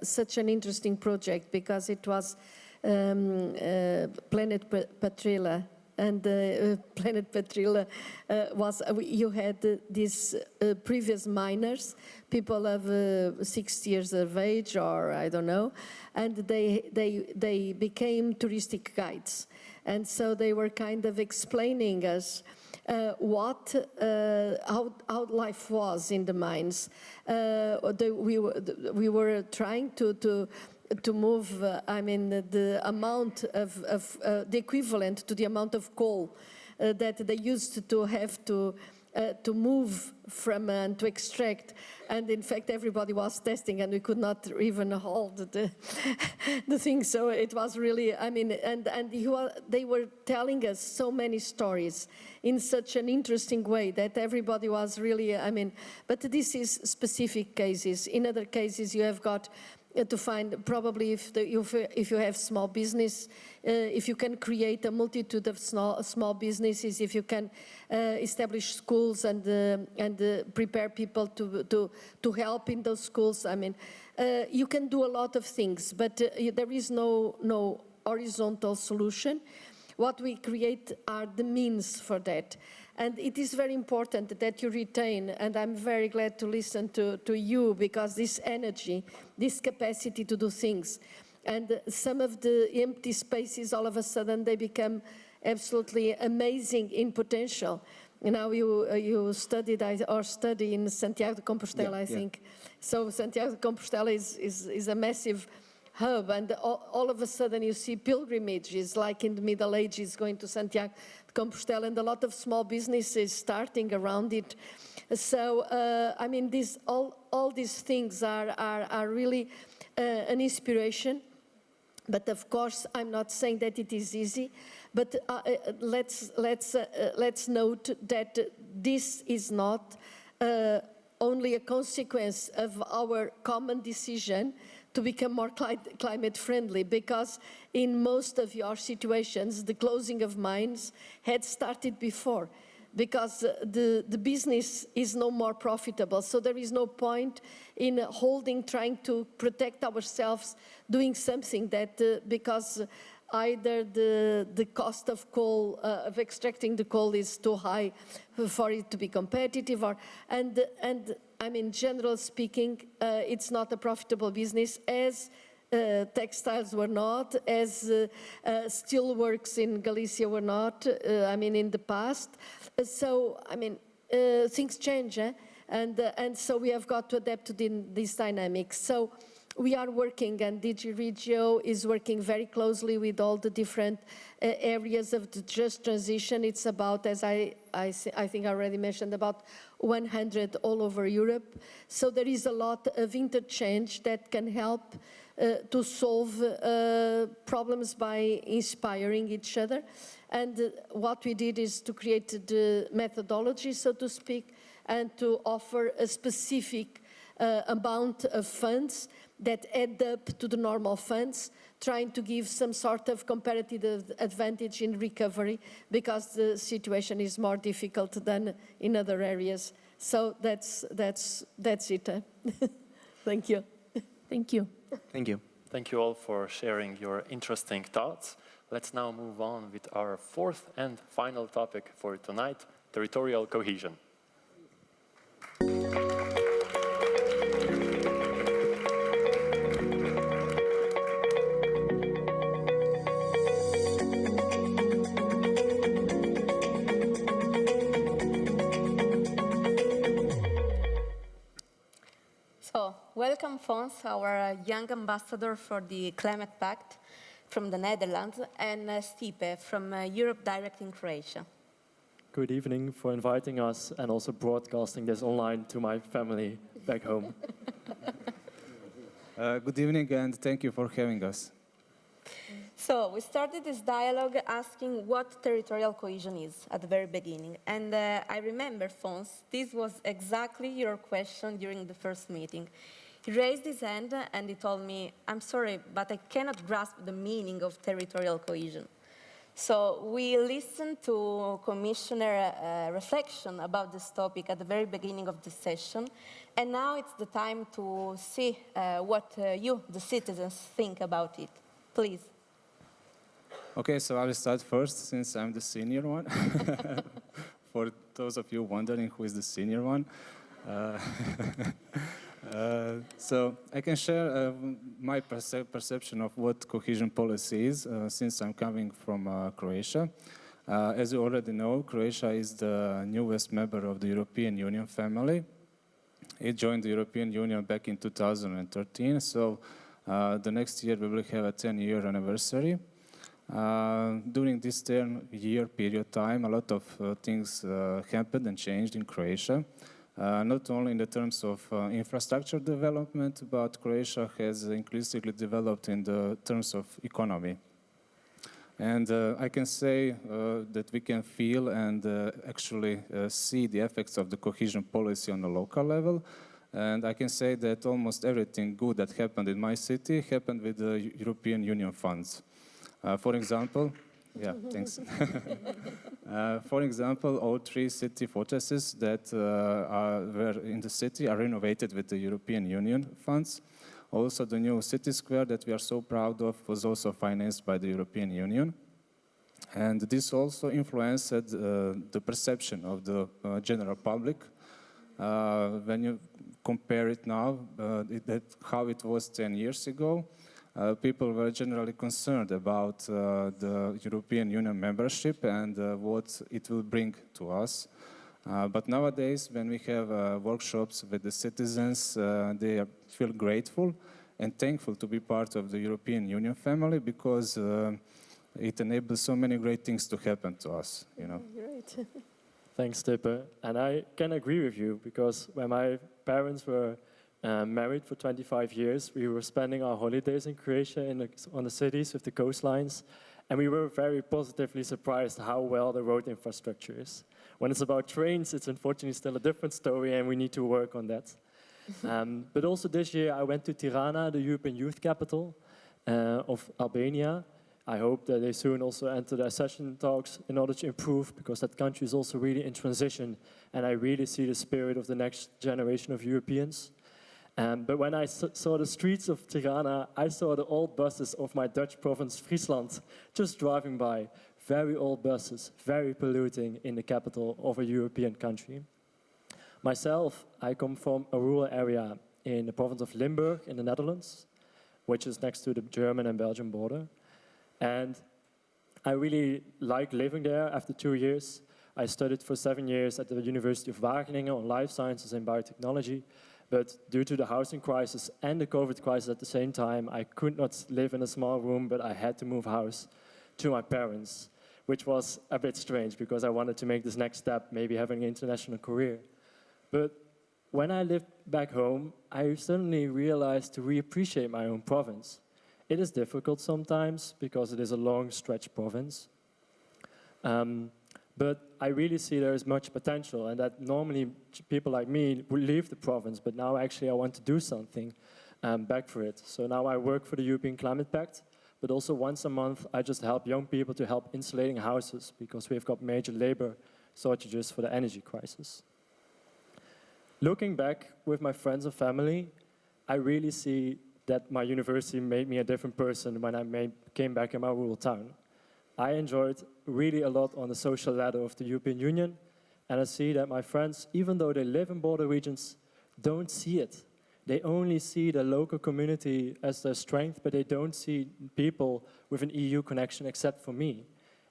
such an interesting project, because it was Planet Patrilla. And Planet Patrilla was, you had these previous miners, people of 60 years of age, or I don't know, and they became touristic guides. And so they were kind of explaining us how life was in the mines. We were trying to move, I mean, the amount of the equivalent to the amount of coal that they used to have to move from and to extract. And in fact, everybody was testing, and we could not even hold the thing. So it was really, I mean, and they were telling us so many stories in such an interesting way that everybody was really, I mean, but this is specific cases. In other cases, you have got to find, probably if you have small business, if you can create a multitude of small businesses, if you can establish schools and prepare people to help in those schools. I mean, you can do a lot of things, but there is no horizontal solution. What we create are the means for that. And it is very important that you retain, and I'm very glad to listen to you, because this energy, this capacity to do things, and some of the empty spaces, all of a sudden, they become absolutely amazing in potential. Now you studied or study in Santiago de Compostela, I think. So Santiago de Compostela is a massive hub, and all of a sudden you see pilgrimages, like in the Middle Ages, going to Santiago de Compostela, and a lot of small businesses starting around it. So, I mean, all these things are really an inspiration. But of course, I'm not saying that it is easy. But let's note that this is not only a consequence of our common decision to become more climate friendly, because in most of your situations, the closing of mines had started before, because the business is no more profitable. So there is no point in trying to protect ourselves, doing something that, because either the cost of coal, of extracting the coal is too high for it to be competitive, and I mean, generally speaking, it's not a profitable business, as textiles were not, as steelworks in Galicia were not, I mean, in the past. So, I mean, things change, and so we have got to adapt to these dynamics. So we are working, and EURegio is working very closely with all the different areas of the just transition. It's about, as I think I already mentioned, about 100 all over Europe. So there is a lot of interchange that can help to solve problems by inspiring each other. And what we did is to create the methodology, so to speak, and to offer a specific amount of funds that add up to the normal funds, trying to give some sort of comparative advantage in recovery, because the situation is more difficult than in other areas. So that's it. Thank you. Thank you. Thank you. Thank you all for sharing your interesting thoughts. Let's now move on with our fourth and final topic for tonight, territorial cohesion. So, welcome Fons, our young ambassador for the Climate Pact from the Netherlands, and Stipe from Europe Direct in Croatia. Good evening, for inviting us and also broadcasting this online to my family back home. Good evening, and thank you for having us. So we started this dialogue asking what territorial cohesion is at the very beginning. And I remember, Fons, this was exactly your question during the first meeting. He raised his hand and he told me, I'm sorry, but I cannot grasp the meaning of territorial cohesion. So we listened to Commissioner reflection about this topic at the very beginning of this session. And now it's the time to see what you, the citizens, think about it. Please. Okay, so I will start first, since I'm the senior one. For those of you wondering who is the senior one. So I can share my perception of what cohesion policy is, since I'm coming from Croatia. As you already know, Croatia is the newest member of the European Union family. It joined the European Union back in 2013, so the next year we will have a 10-year anniversary. During this 10-year period time, a lot of things happened and changed in Croatia. Not only in the terms of infrastructure development, but Croatia has increasingly developed in the terms of economy. And I can say that we can feel and actually see the effects of the cohesion policy on a local level. And I can say that almost everything good that happened in my city happened with the European Union funds. For example, yeah, thanks. For example, all 3 city fortresses that were in the city are renovated with the European Union funds. Also, the new city square that we are so proud of was also financed by the European Union. And this also influenced the perception of the general public. When you compare it now, how it was 10 years ago, people were generally concerned about the European Union membership and what it will bring to us. But nowadays, when we have workshops with the citizens, they feel grateful and thankful to be part of the European Union family because it enables so many great things to happen to us, you know. Great. Thanks, Stipe. And I can agree with you because when my parents were married for 25 years, we were spending our holidays in Croatia on the cities with the coastlines, and we were very positively surprised how well the road infrastructure is. When it's about trains, it's unfortunately still a different story, and we need to work on that. But also this year, I went to Tirana, the European Youth Capital of Albania. I hope that they soon also enter the accession talks in order to improve, because that country is also really in transition, and I really see the spirit of the next generation of Europeans. But when I saw the streets of Tirana, I saw the old buses of my Dutch province, Friesland, just driving by. Very old buses, very polluting in the capital of a European country. Myself, I come from a rural area in the province of Limburg in the Netherlands, which is next to the German and Belgian border. And I really like living there after 2 years. I studied for 7 years at the University of Wageningen on life sciences and biotechnology. But due to the housing crisis and the COVID crisis at the same time, I could not live in a small room, but I had to move house to my parents, which was a bit strange because I wanted to make this next step, maybe having an international career. But when I lived back home, I suddenly realized to reappreciate my own province. It is difficult sometimes because it is a long stretch province. But I really see there is much potential, and that normally people like me would leave the province, but now actually I want to do something back for it. So now I work for the European Climate Pact, but also once a month I just help young people to help insulating houses because we've got major labor shortages for the energy crisis. Looking back with my friends and family, I really see that my university made me a different person when I came back in my rural town. I enjoyed really a lot on the social ladder of the European Union, and I see that my friends, even though they live in border regions, don't see it. They only see the local community as their strength, but they don't see people with an EU connection except for me.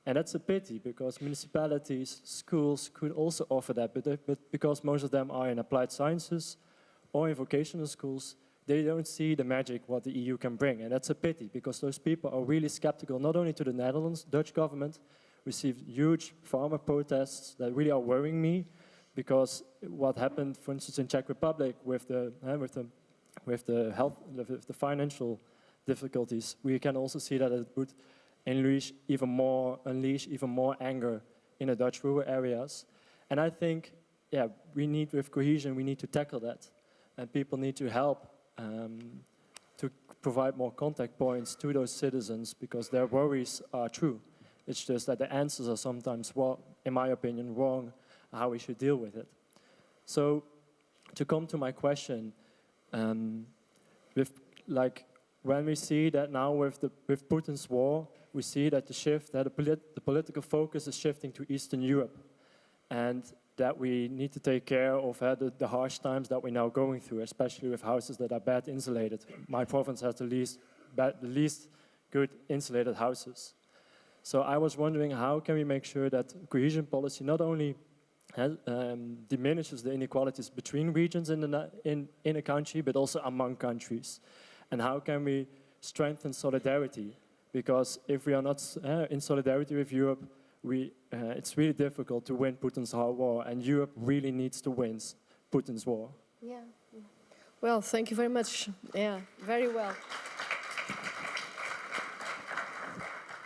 And that's a pity, because municipalities, schools could also offer that, but because most of them are in applied sciences or in vocational schools, they don't see the magic what the EU can bring. And that's a pity, because those people are really skeptical, not only to the Netherlands, Dutch government. We see huge farmer protests that really are worrying me, because what happened, for instance, in Czech Republic with the financial difficulties, we can also see that it would unleash even more anger in the Dutch rural areas. And I think, with cohesion, we need to tackle that. And people need to help to provide more contact points to those citizens, because their worries are true. It's just that the answers are sometimes, in my opinion, wrong, how we should deal with it. So, to come to my question, when we see that now with Putin's war, we see that the political focus is shifting to Eastern Europe, and that we need to take care of the harsh times that we're now going through, especially with houses that are bad insulated. My province has the least good insulated houses. So I was wondering, how can we make sure that cohesion policy not only diminishes the inequalities between regions in a country, but also among countries? And how can we strengthen solidarity? Because if we are not in solidarity with Europe, it's really difficult to win Putin's hard war, and Europe really needs to win Putin's war. Yeah. Well, thank you very much. Yeah, very well.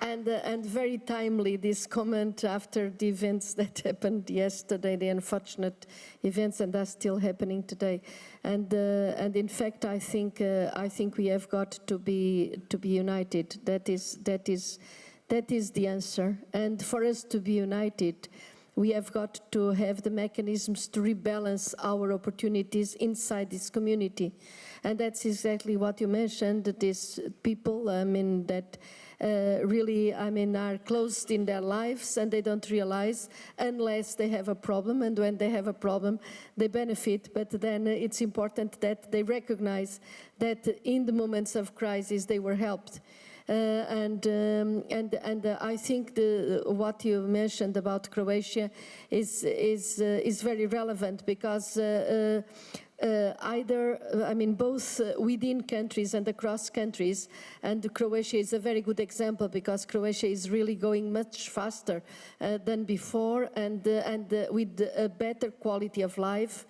And very timely, this comment after the events that happened yesterday, the unfortunate events, and are still happening today. And in fact, I think we have got to be united. That is the answer. And for us to be united, we have got to have the mechanisms to rebalance our opportunities inside this community. And that's exactly what you mentioned, that these people, that really, are closed in their lives and they don't realize unless they have a problem, and when they have a problem, they benefit. But then it's important that they recognize that in the moments of crisis, they were helped. And I think what you mentioned about Croatia is very relevant, because both within countries and across countries, and Croatia is a very good example, because Croatia is really going much faster than before, and with a better quality of life.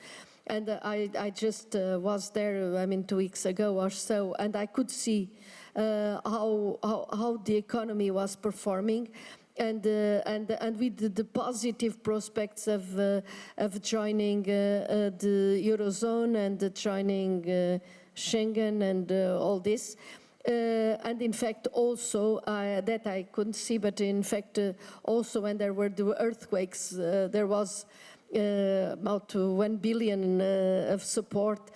And I just was there, 2 weeks ago or so, and I could see how the economy was performing, and with the positive prospects of joining the Eurozone and joining Schengen and all this. And in fact, also, that I couldn't see, but in fact, also when there were the earthquakes, there was about 1 billion of support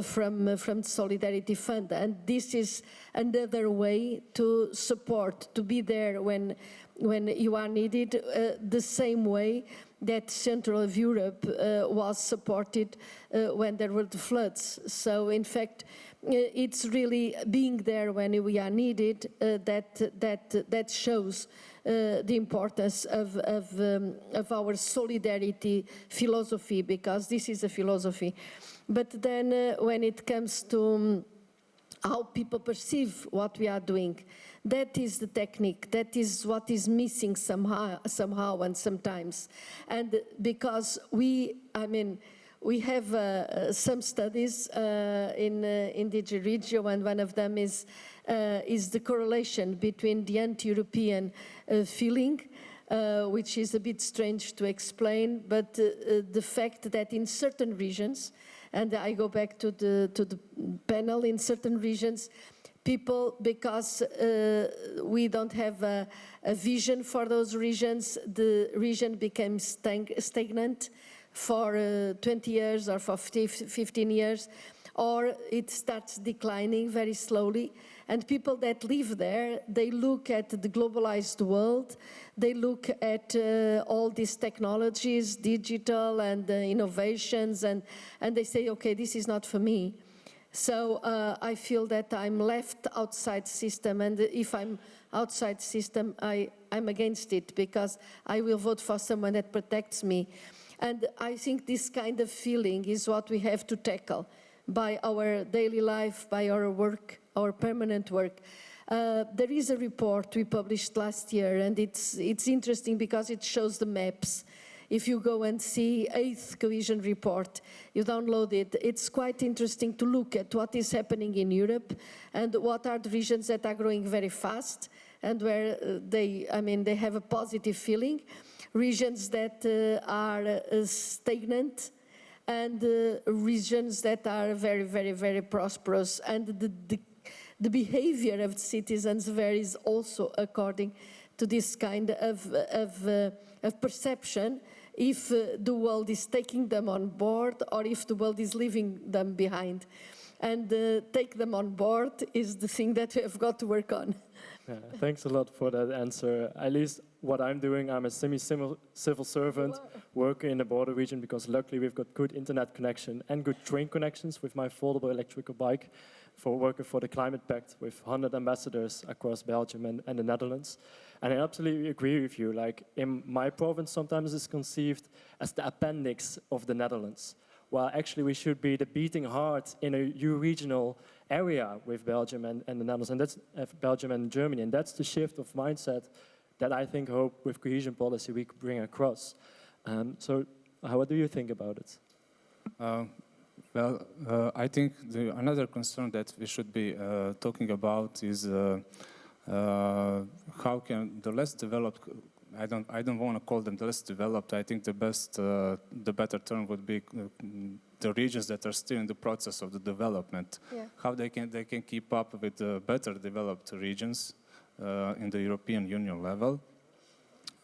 from the Solidarity Fund. And this is another way to support, to be there when you are needed, the same way that Central of Europe was supported when there were the floods. So in fact, it's really being there when we are needed that shows the importance of our solidarity philosophy, because this is a philosophy. But then when it comes to how people perceive what we are doing, that is the technique, that is what is missing somehow and sometimes. And because we have some studies in DG Regio, and one of them is the correlation between the anti-European feeling, which is a bit strange to explain, but the fact that in certain regions, and I go back to the panel, in certain regions, people, because we don't have a vision for those regions, the region becomes stagnant for 20 years or for 15 years, or it starts declining very slowly. And people that live there, they look at the globalized world, they look at all these technologies, digital and innovations, and they say, okay, this is not for me. So I feel that I'm left outside system, and if I'm outside system, I'm against it, because I will vote for someone that protects me. And I think this kind of feeling is what we have to tackle by our daily life, by our work, our permanent work. There is a report we published last year, and it's interesting because it shows the maps. If you go and see 8th Cohesion Report, you download it, it's quite interesting to look at what is happening in Europe and what are the regions that are growing very fast and where they have a positive feeling, regions that are stagnant, and regions that are very, very, very prosperous. And the behavior of the citizens varies also according to this kind of perception, if the world is taking them on board or if the world is leaving them behind. And take them on board is the thing that we have got to work on. Yeah, thanks a lot for that answer. At least what I'm doing, I'm a semi-civil servant working in the border region, because luckily we've got good internet connection and good train connections with my foldable electrical bike for working for the Climate Pact with 100 ambassadors across Belgium and the Netherlands. And I absolutely agree with you. Like in my province, sometimes it's conceived as the appendix of the Netherlands, while actually we should be the beating heart in a EU-regional area with Belgium and the Netherlands, and that's Belgium and Germany. And that's the shift of mindset that I hope with cohesion policy we could bring across. So what do you think about it? I think another concern that we should be talking about is how can the less developed, I don't want to call them the less developed, I think the better term would be the regions that are still in the process of the development. Yeah. How they can keep up with the better developed regions in the European Union level.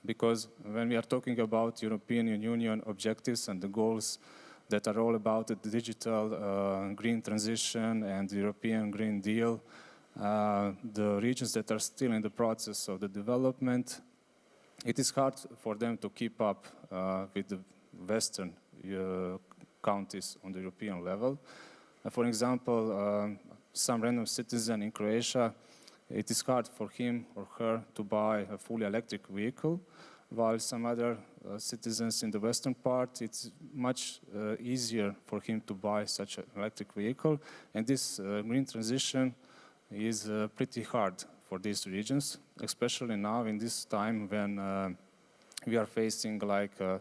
because when we are talking about European Union objectives and the goals that are all about the digital green transition and the European Green Deal, the regions that are still in the process of the development, it is hard for them to keep up with the Western countries on the European level. For example, some random citizen in Croatia, it is hard for him or her to buy a fully electric vehicle, while some other citizens in the western part, it's much easier for him to buy such an electric vehicle. And this green transition is pretty hard for these regions, especially now in this time when we are facing like a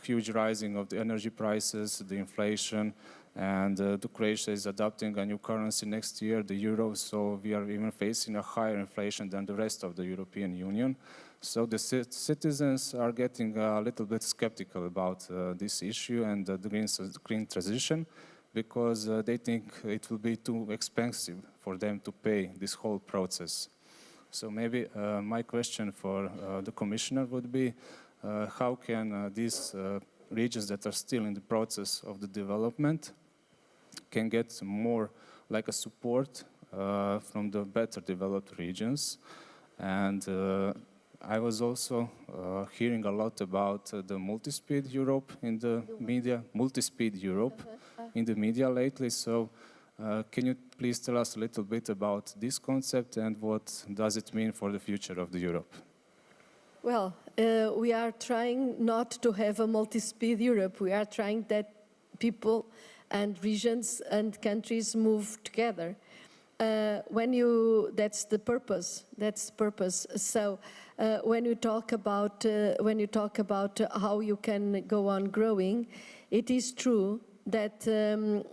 huge rising of the energy prices, the inflation, and the Croatia is adopting a new currency next year, the euro, so we are even facing a higher inflation than the rest of the European Union. So the citizens are getting a little bit skeptical about this issue and the green transition, because they think it will be too expensive for them to pay this whole process. So maybe my question for the Commissioner would be, how can these regions that are still in the process of the development can get more like a support from the better developed regions? And I was also hearing a lot about the multi-speed Europe in the media, multi-speed Europe in the media lately. So can you please tell us a little bit about this concept and what does it mean for the future of the Europe? Well, we are trying not to have a multi-speed Europe. We are trying that people and regions and countries move together. That's the purpose. That's purpose. So when you talk about how you can go on growing, it is true that the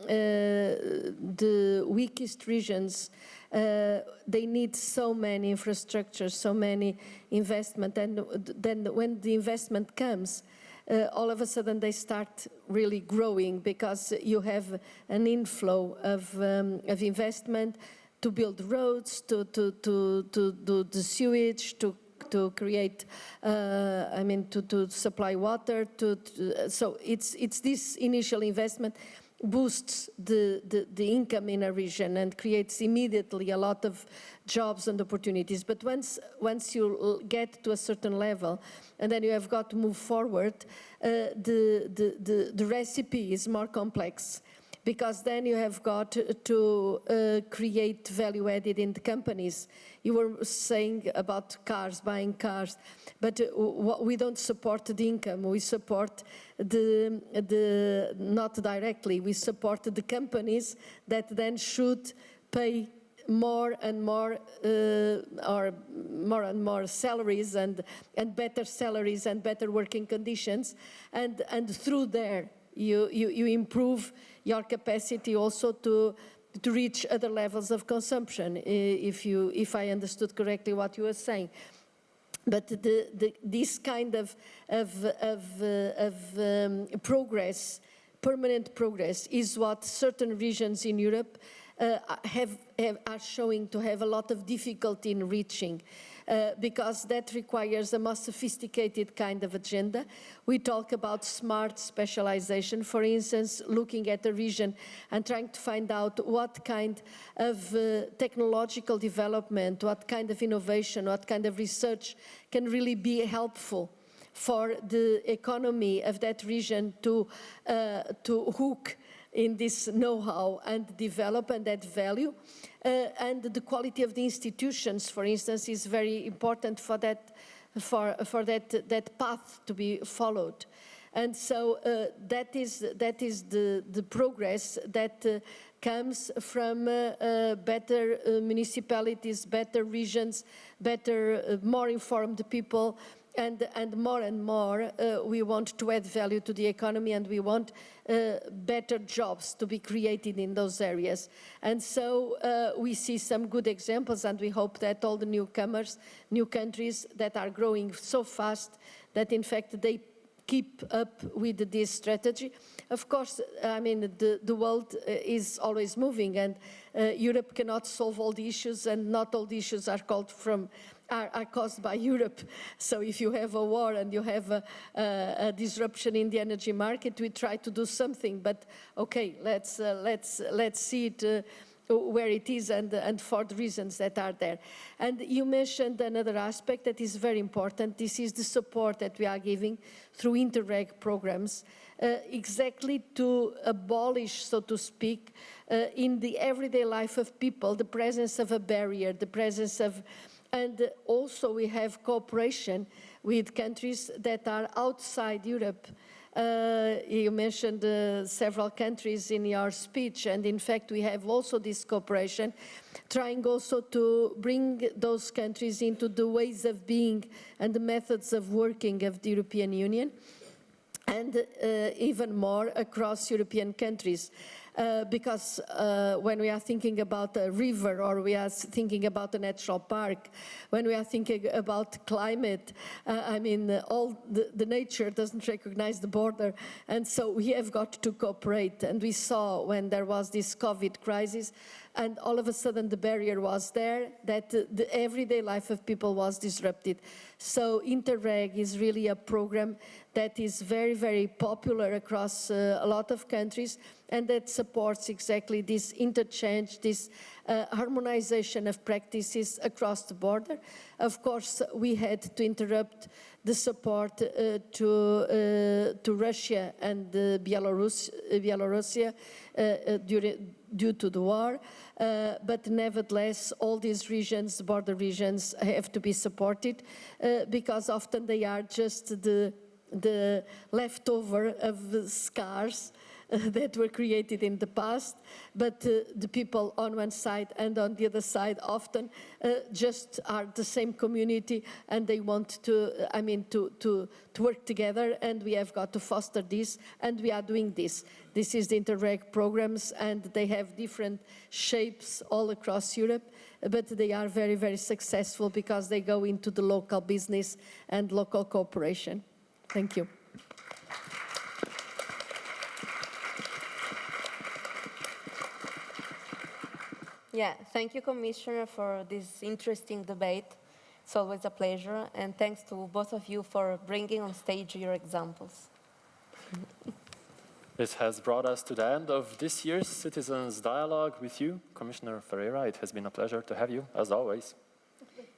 weakest regions, they need so many infrastructures, so many investment, and then when the investment comes, all of a sudden they start really growing, because you have an inflow of investment to build roads, to do the sewage, to create, to supply water. So it's this initial investment boosts the income in a region and creates immediately a lot of jobs and opportunities. But once you get to a certain level, and then you have got to move forward, the recipe is more complex, because then you have got to create value added in the companies. You were saying about cars, buying cars, but we don't support the income. We support not directly. We support the companies that then should pay more and more salaries and better salaries and better working conditions, and through there you improve your capacity also to reach other levels of consumption, if I understood correctly what you were saying. But this kind of progress, permanent progress, is what certain regions in Europe are showing to have a lot of difficulty in reaching, because that requires a more sophisticated kind of agenda. We talk about smart specialization, for instance, looking at a region and trying to find out what kind of technological development, what kind of innovation, what kind of research can really be helpful for the economy of that region to hook in this know-how and develop and add value. And the quality of the institutions, for instance, is very important for that path to be followed. And so that is the progress that comes from better municipalities, better regions, better, more informed people, and more we want to add value to the economy, and we want better jobs to be created in those areas. And so we see some good examples, and we hope that all the newcomers, new countries that are growing so fast, that in fact they keep up with this strategy. Of course, I mean, the world is always moving, and Europe cannot solve all the issues, and not all the issues are caused by Europe. So if you have a war and you have a disruption in the energy market, we try to do something. But okay, let's see it where it is and for the reasons that are there. And you mentioned another aspect that is very important. This is the support that we are giving through Interreg programs, exactly to abolish, so to speak, in the everyday life of people, the presence of a barrier, the presence of, and also we have cooperation with countries that are outside Europe. You mentioned several countries in your speech, and in fact we have also this cooperation, trying also to bring those countries into the ways of being and the methods of working of the European Union, and even more across European countries. Because when we are thinking about a river, or we are thinking about a natural park, when we are thinking about climate, I mean, all the nature doesn't recognize the border, and so we have got to cooperate. And we saw when there was this COVID crisis, and all of a sudden the barrier was there, that the everyday life of people was disrupted. So Interreg is really a program that is very, very popular across a lot of countries, and that supports exactly this interchange, this harmonization of practices across the border. Of course, we had to interrupt the support to Russia and Belarus due to the war, but nevertheless, all these regions, border regions, have to be supported because often they are just the leftover of the scars that were created in the past, but the people on one side and on the other side often just are the same community, and they want to, I mean, to work together, and we have got to foster this, and we are doing this. This is the Interreg programs, and they have different shapes all across Europe, but they are very, very successful because they go into the local business and local cooperation. Thank you. Yeah, thank you, Commissioner, for this interesting debate. It's always a pleasure, and thanks to both of you for bringing on stage your examples. This has brought us to the end of this year's Citizens Dialogue with you, Commissioner Ferreira. It has been a pleasure to have you, as always.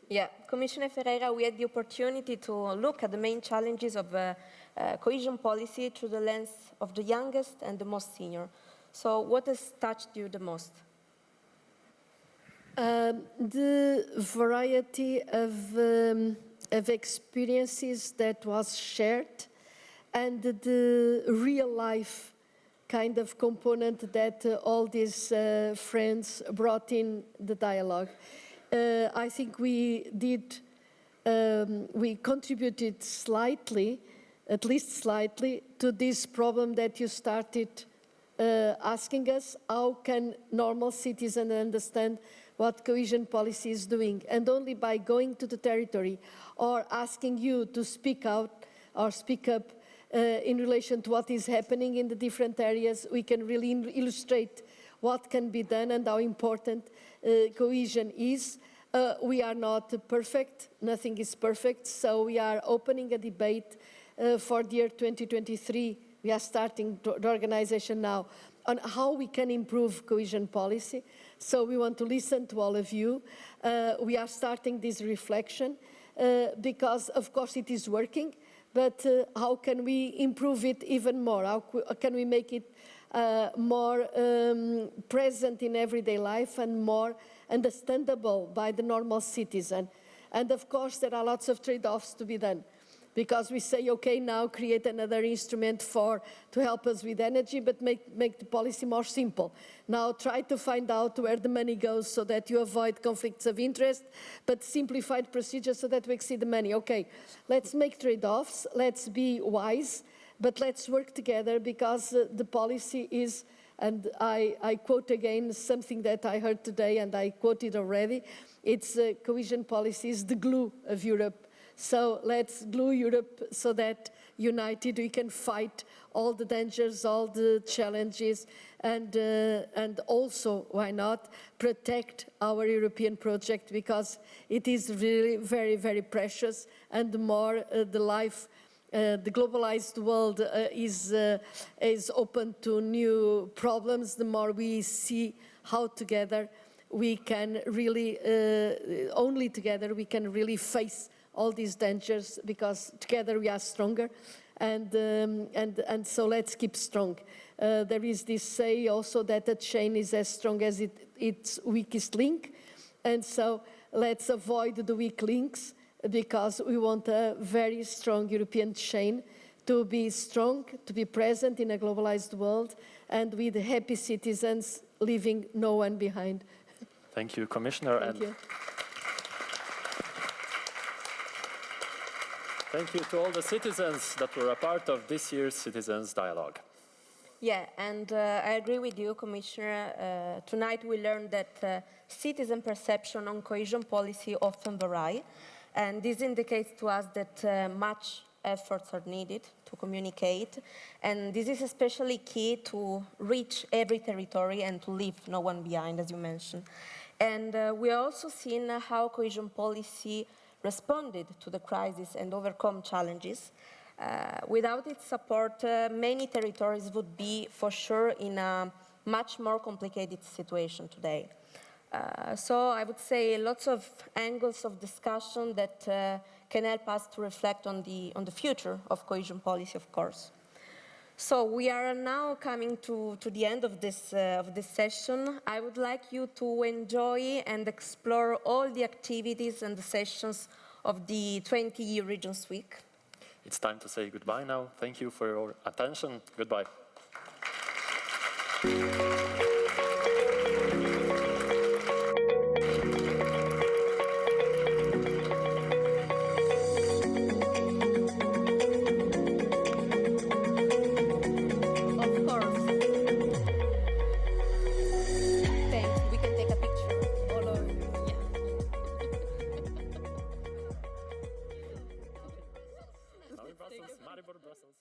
Yeah, Commissioner Ferreira, we had the opportunity to look at the main challenges of cohesion policy through the lens of the youngest and the most senior. So what has touched you the most? The variety of experiences that was shared, and the real life kind of component that all these friends brought in the dialogue. I think we contributed slightly, at least slightly, to this problem that you started asking us: how can normal citizens understand what cohesion policy is doing? And only by going to the territory or asking you to speak out or speak up in relation to what is happening in the different areas, we can really illustrate what can be done and how important cohesion is. We are not perfect, nothing is perfect, so we are opening a debate for the year 2023. We are starting the organization now on how we can improve cohesion policy. So we want to listen to all of you. We are starting this reflection because, of course, it is working, but how can we improve it even more? How can we make it more present in everyday life and more understandable by the normal citizen? And of course, there are lots of trade-offs to be done, because we say, okay, now create another instrument to help us with energy, but make the policy more simple. Now try to find out where the money goes so that you avoid conflicts of interest, but simplified procedures so that we exceed the money. Okay, let's make trade-offs, let's be wise, but let's work together, because the policy is, and I quote again something that I heard today and I quoted already, it's cohesion policy is the glue of Europe. So let's glue Europe so that united we can fight all the dangers, all the challenges, and also, why not, protect our European project, because it is really very, very precious, and the more the globalized world is open to new problems, the more we see how together we can really, only together we can really face all these dangers, because together we are stronger, and so let's keep strong. There is this say also that a chain is as strong as its weakest link, and so let's avoid the weak links, because we want a very strong European chain to be strong, to be present in a globalized world, and with happy citizens, leaving no one behind. Thank you, Commissioner. Thank you. Thank you to all the citizens that were a part of this year's Citizens Dialogue. Yeah, and I agree with you, Commissioner. Tonight we learned that citizen perception on cohesion policy often vary, and this indicates to us that much efforts are needed to communicate, and this is especially key to reach every territory and to leave no one behind, as you mentioned. And we also seen how cohesion policy responded to the crisis and overcome challenges. Without its support, many territories would be, for sure, in a much more complicated situation today. So I would say lots of angles of discussion that can help us to reflect on the future of cohesion policy, of course. So we are now coming to the end of this session. I would like you to enjoy and explore all the activities and the sessions of the 20 EURegionsWeek. It's time to say goodbye now. Thank you for your attention. Goodbye. Maribor, Brussels.